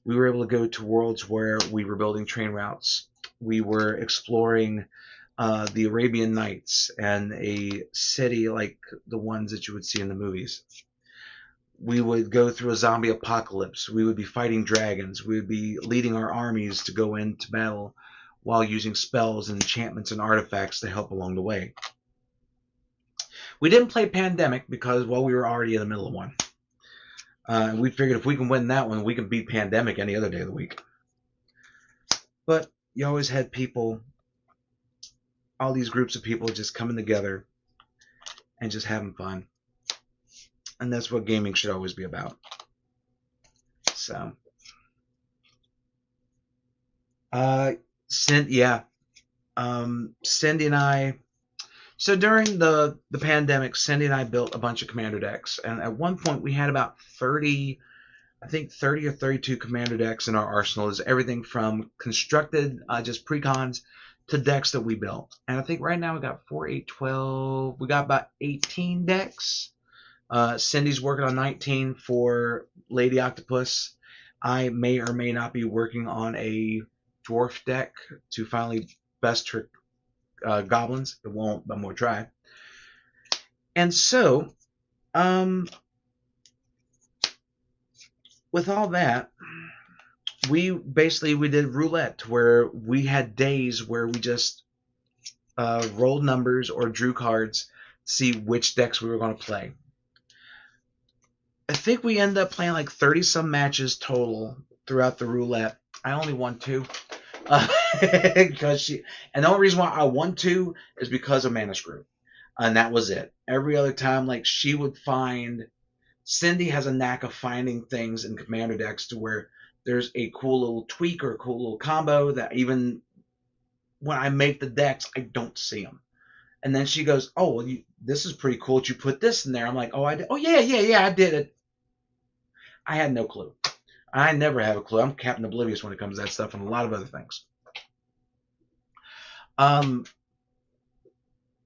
Speaker 1: we were able to go to worlds where we were building train routes. We were exploring the Arabian Nights and a city like the ones that you would see in the movies. We would go through a zombie apocalypse. We would be fighting dragons. We would be leading our armies to go into battle while using spells and enchantments and artifacts to help along the way. We didn't play Pandemic because, well, we were already in the middle of one. We figured if we can win that one, we can beat Pandemic any other day of the week. But you always had people, all these groups of people just coming together and just having fun. And that's what gaming should always be about. So, Cyndi and I. So during the pandemic, Cyndi and I built a bunch of commander decks, and at one point we had about 30 or 32 commander decks in our arsenal. Is everything from constructed, just precons, to decks that we built. And I think right now we got 4, 8, 12. We got about 18 decks. Cyndi's working on 19 for Lady Octopus. I may or may not be working on a dwarf deck to finally best trick goblins. It won't, but I'm going to try. And so, with all that, we did roulette, where we had days where we just rolled numbers or drew cards to see which decks we were going to play. I think we ended up playing like 30-some matches total throughout the roulette. I only won 2. And the only reason why I won 2 is because of Mana Screw. And that was it. Every other time, like, she would find... Cyndi has a knack of finding things in commander decks to where there's a cool little tweak or a cool little combo that even when I make the decks, I don't see them. And then she goes, "Oh, well, this is pretty cool that you put this in there." I'm like, "Oh, I did. Oh, yeah, I did it." I had no clue. I never have a clue. I'm Captain Oblivious when it comes to that stuff and a lot of other things.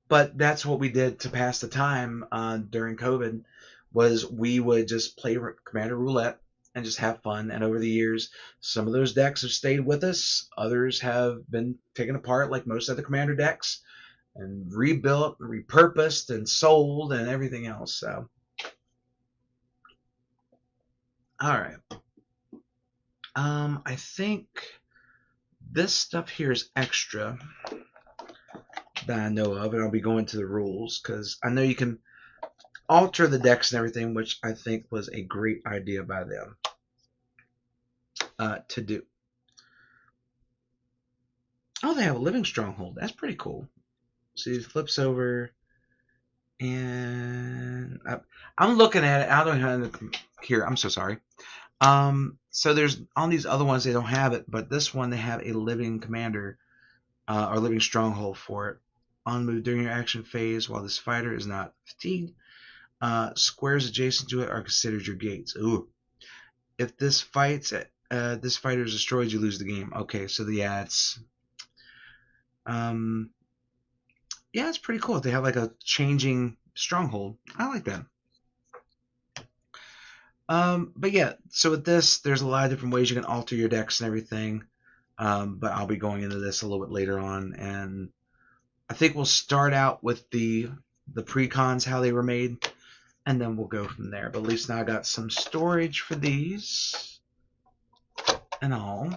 Speaker 1: But that's what we did to pass the time during COVID. Was we would just play Commander Roulette and just have fun. And over the years, some of those decks have stayed with us. Others have been taken apart, like most of the Commander decks, and rebuilt, and repurposed, and sold, and everything else. So, all right. I think this stuff here is extra that I know of, and I'll be going to the rules because I know you can alter the decks and everything, which I think was a great idea by them to do. Oh, they have a living stronghold. That's pretty cool. So it flips over, and I'm looking at it. I don't have it here. I'm so sorry. So there's on these other ones they don't have it, but this one they have a living commander or living stronghold for it. On move during your action phase while this fighter is not fatigued. Squares adjacent to it are considered your gates. Ooh. If this fighter is destroyed, you lose the game. Okay, so it's it's pretty cool. They have like a changing stronghold. I like that. But yeah, so with this, there's a lot of different ways you can alter your decks and everything. But I'll be going into this a little bit later on, and I think we'll start out with the pre-cons, how they were made, and then we'll go from there. But at least now I got some storage for these and all.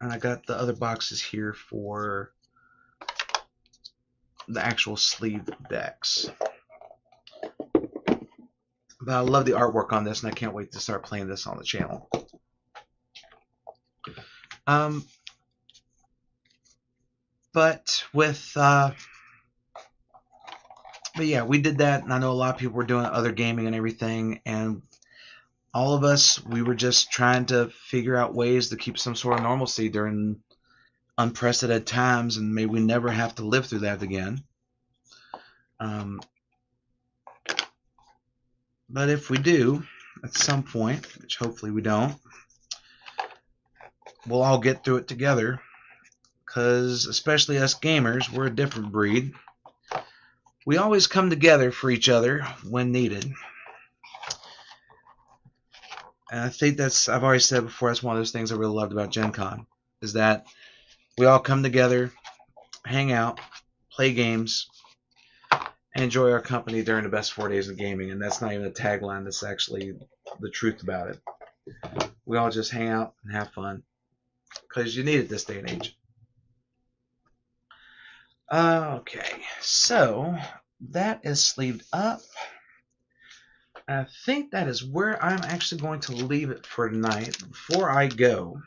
Speaker 1: And I got the other boxes here for the actual sleeved decks. But I love the artwork on this, and I can't wait to start playing this on the channel. But yeah, we did that, and I know a lot of people were doing other gaming and everything, and all of us, we were just trying to figure out ways to keep some sort of normalcy during unprecedented times, and may we never have to live through that again. But if we do, at some point, which hopefully we don't, we'll all get through it together, because especially us gamers, we're a different breed. We always come together for each other when needed. And I think I've already said before, that's one of those things I really loved about Gen Con, is that we all come together, hang out, play games, and enjoy our company during the best 4 days of gaming. And that's not even a tagline, that's actually the truth about it. We all just hang out and have fun, because you need it this day and age. Okay, so that is sleeved up. I think that is where I'm actually going to leave it for tonight. Before I go,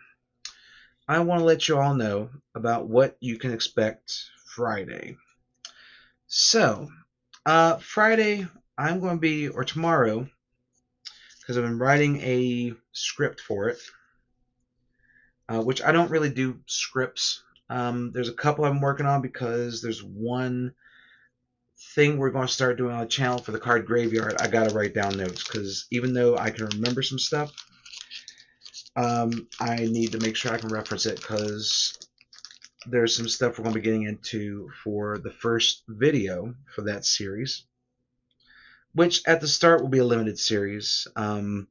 Speaker 1: I want to let you all know about what you can expect Friday. So, Friday, I'm going to be, or tomorrow, because I've been writing a script for it, which I don't really do scripts. There's a couple I'm working on, because there's one thing we're going to start doing on the channel for the card graveyard. I got to write down notes, because even though I can remember some stuff, I need to make sure I can reference it, because there's some stuff we're going to be getting into for the first video for that series, which at the start will be a limited series. I'm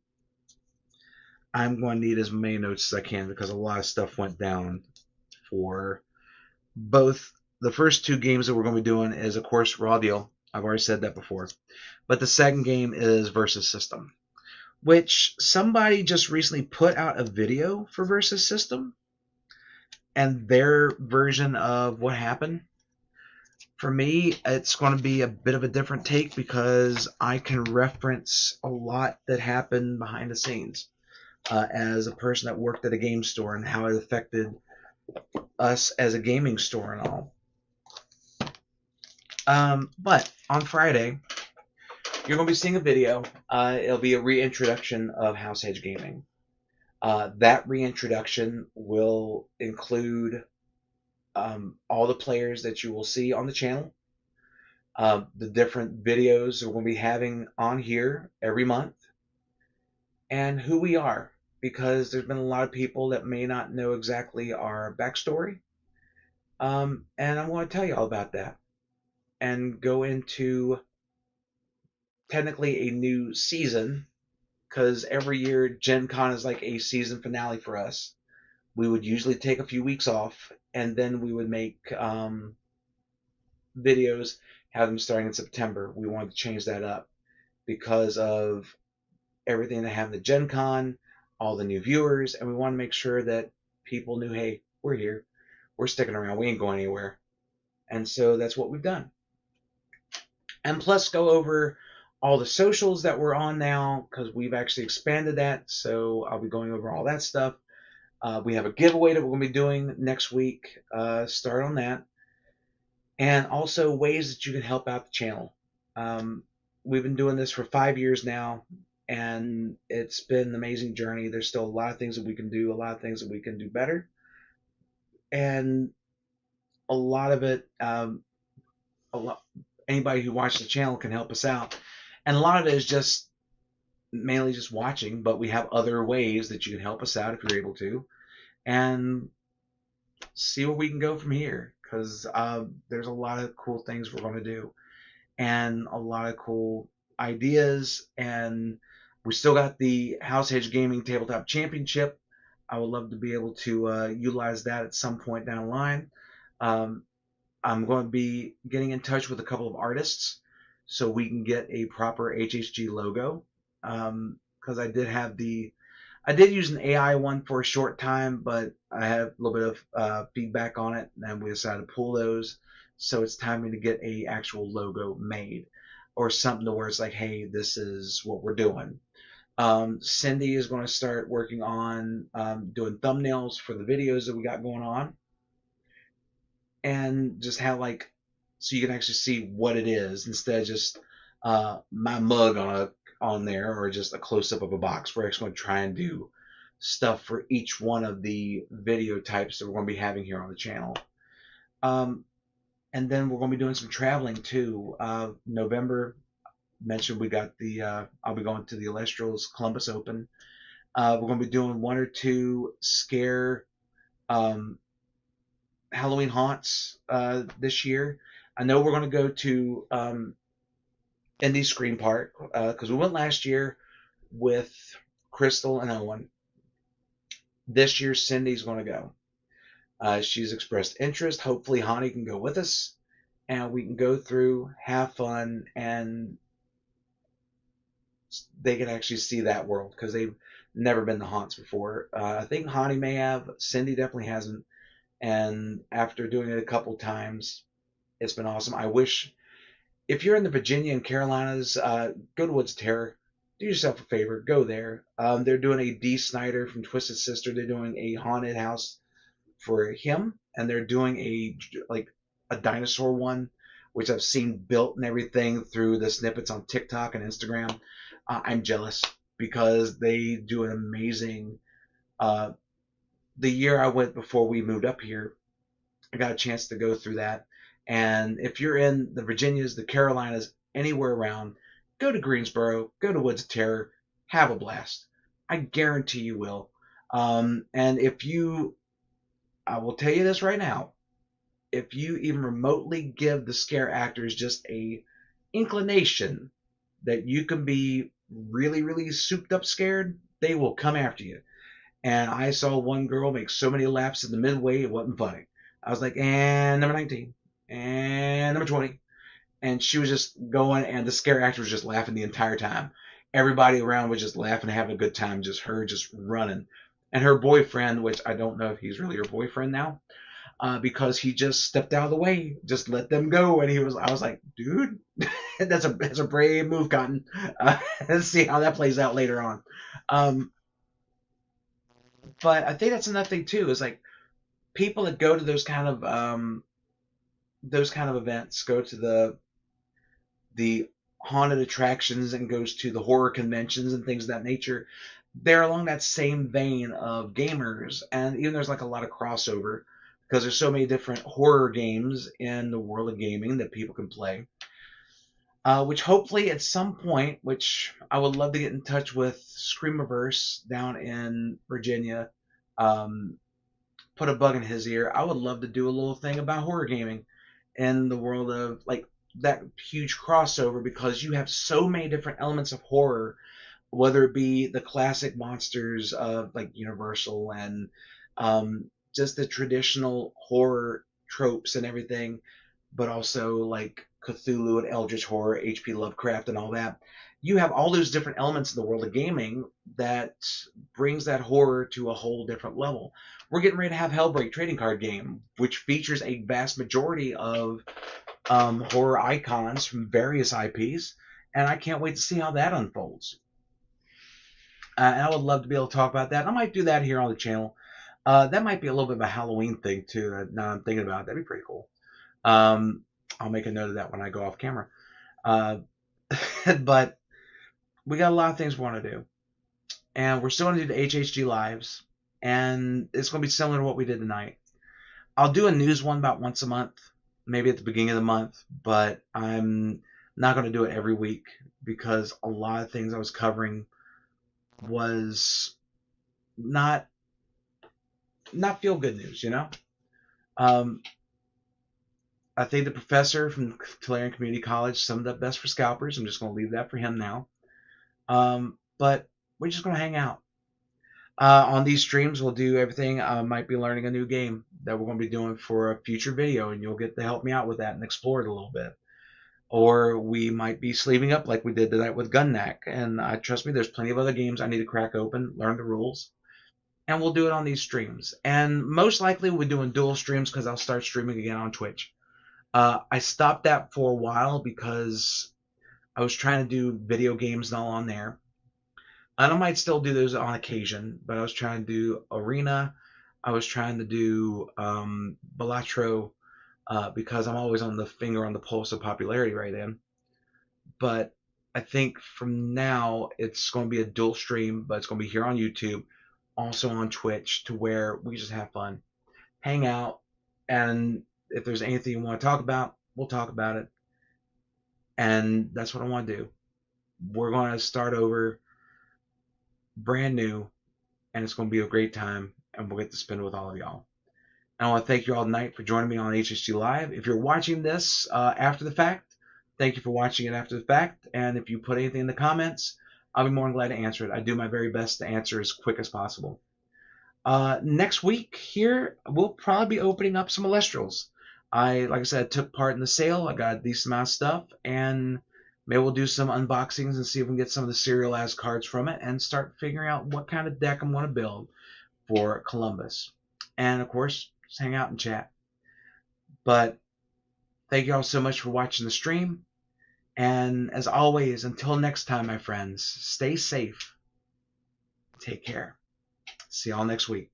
Speaker 1: going to need as many notes as I can, because a lot of stuff went down for both. The first two games that we're going to be doing is, of course, Raw Deal. I've already said that before. But the second game is Versus System, which somebody just recently put out a video for Versus System and their version of what happened. For me, it's going to be a bit of a different take, because I can reference a lot that happened behind the scenes as a person that worked at a game store, and how it affected us as a gaming store and all. But on Friday, you're going to be seeing a video. It'll be a reintroduction of House Edge Gaming. That reintroduction will include all the players that you will see on the channel. the different videos that we're going to be having on here every month, and who we are, because there's been a lot of people that may not know exactly our backstory. And I'm going to tell you all about that and go into technically a new season, because every year Gen Con is like a season finale for us. We would usually take a few weeks off, and then we would make videos, have them starting in September. We wanted to change that up because of everything that happened at Gen Con, all the new viewers, and we want to make sure that people knew, hey, we're here. We're sticking around. We ain't going anywhere. And so that's what we've done. And plus go over all the socials that we're on now, because we've actually expanded that. So I'll be going over all that stuff. We have a giveaway that we're going to be doing next week. Start on that. And also ways that you can help out the channel. We've been doing this for 5 years now, and it's been an amazing journey. There's still a lot of things that we can do, a lot of things that we can do better. And a lot of it, anybody who watches the channel can help us out. And a lot of it is just mainly just watching, but we have other ways that you can help us out if you're able to, and see where we can go from here, because there's a lot of cool things we're going to do and a lot of cool ideas. And we still got the House Hedge Gaming Tabletop Championship. I would love to be able to utilize that at some point down the line. I'm going to be getting in touch with a couple of artists so we can get a proper HHG logo, because I did use an AI one for a short time, but I had a little bit of feedback on it, and we decided to pull those. So it's time to get a actual logo made, or something to where it's like, hey, this is what we're doing. Cyndi is going to start working on doing thumbnails for the videos that we got going on, and just have like, so you can actually see what it is instead of just my mug on there, or just a close up of a box. We're actually going to try and do stuff for each one of the video types that we're going to be having here on the channel. And then we're going to be doing some traveling too. November, mentioned we got the I'll be going to the Illustrials Columbus Open. We're going to be doing 1 or 2 scare Halloween haunts this year. I know we're going to go to Indie Screen Park, because we went last year with Crystal and Owen. This year, Cindy's going to go. She's expressed interest. Hopefully, Hannie can go with us, and we can go through, have fun, and they can actually see that world, because they've never been to haunts before. I think Hannie may have. Cyndi definitely hasn't. And after doing it a couple times, it's been awesome. I wish, if you're in the Virginia and Carolinas, go to Woods of Terror. Do yourself a favor, go there. They're doing a Dee Snider from Twisted Sister. They're doing a haunted house for him, and they're doing a dinosaur one, which I've seen built and everything through the snippets on TikTok and Instagram. I'm jealous, because they do an amazing. The year I went before we moved up here, I got a chance to go through that. And if you're in the Virginias, the Carolinas, anywhere around, go to Greensboro, go to Woods of Terror, have a blast. I guarantee you will. And I will tell you this right now, if you even remotely give the scare actors just a inclination that you can be really, really souped up scared, they will come after you. And I saw one girl make so many laps in the midway, it wasn't funny. I was like, and number 19, and number 20. And she was just going, and the scare actor was just laughing the entire time. Everybody around was just laughing, having a good time, just her just running. And her boyfriend, which I don't know if he's really her boyfriend now, because he just stepped out of the way, just let them go. And I was like, dude, that's a brave move, Cotton. Let's see how that plays out later on. But I think that's another thing too, is like, people that go to those kind of events, go to the haunted attractions and goes to the horror conventions and things of that nature, they're along that same vein of gamers. And even there's like a lot of crossover, because there's so many different horror games in the world of gaming that people can play. which hopefully at some point, which I would love to get in touch with Screamiverse down in Virginia, um, put a bug in his ear. I would love to do a little thing about horror gaming in the world of like that huge crossover, because you have so many different elements of horror, whether it be the classic monsters of like Universal and just the traditional horror tropes and everything, but also like Cthulhu and Eldritch Horror, H.P. Lovecraft, and all that. You have all those different elements in the world of gaming that brings that horror to a whole different level. We're getting ready to have Hellbreak trading card game, which features a vast majority of horror icons from various IPs, and I can't wait to see how that unfolds. And I would love to be able to talk about that. I might do that here on the channel. That might be a little bit of a Halloween thing too. Now I'm thinking about it. That'd be pretty cool. I'll make a note of that when I go off camera. Uh, but we got a lot of things we want to do, and we're still going to do the HHG lives, and it's going to be similar to what we did tonight. I'll do a news one about once a month, maybe at the beginning of the month, but I'm not going to do it every week because a lot of things I was covering was not feel good news, you know. Um, I think the professor from Tulare Community College summed up best for scalpers. I'm just going to leave that for him now. But we're just going to hang out. On these streams, we'll do everything. I might be learning a new game that we're going to be doing for a future video, and you'll get to help me out with that and explore it a little bit. Or we might be sleeving up like we did tonight with Gudnak. And trust me, there's plenty of other games I need to crack open, learn the rules, and we'll do it on these streams. And most likely we'll be doing dual streams because I'll start streaming again on Twitch. I stopped that for a while because I was trying to do video games and all on there. And I might still do those on occasion, but I was trying to do Arena. I was trying to do Balatro because I'm always on the finger on the pulse of popularity right then. But I think from now it's going to be a dual stream, but it's going to be here on YouTube, also on Twitch, to where we just have fun, hang out, and if there's anything you want to talk about, we'll talk about it. And that's what I want to do. We're going to start over brand new, and it's going to be a great time, and we'll get to spend it with all of y'all. And I want to thank you all tonight for joining me on HHG Live. If you're watching this after the fact, thank you for watching it after the fact. And if you put anything in the comments, I'll be more than glad to answer it. I do my very best to answer as quick as possible. Next week here, we'll probably be opening up some Alestrals. Like I said, took part in the sale. I got a decent amount of stuff, and maybe we'll do some unboxings and see if we can get some of the serialized cards from it and start figuring out what kind of deck I'm going to build for Columbus. And of course, just hang out and chat. But thank you all so much for watching the stream. And as always, until next time, my friends, stay safe. Take care. See y'all next week.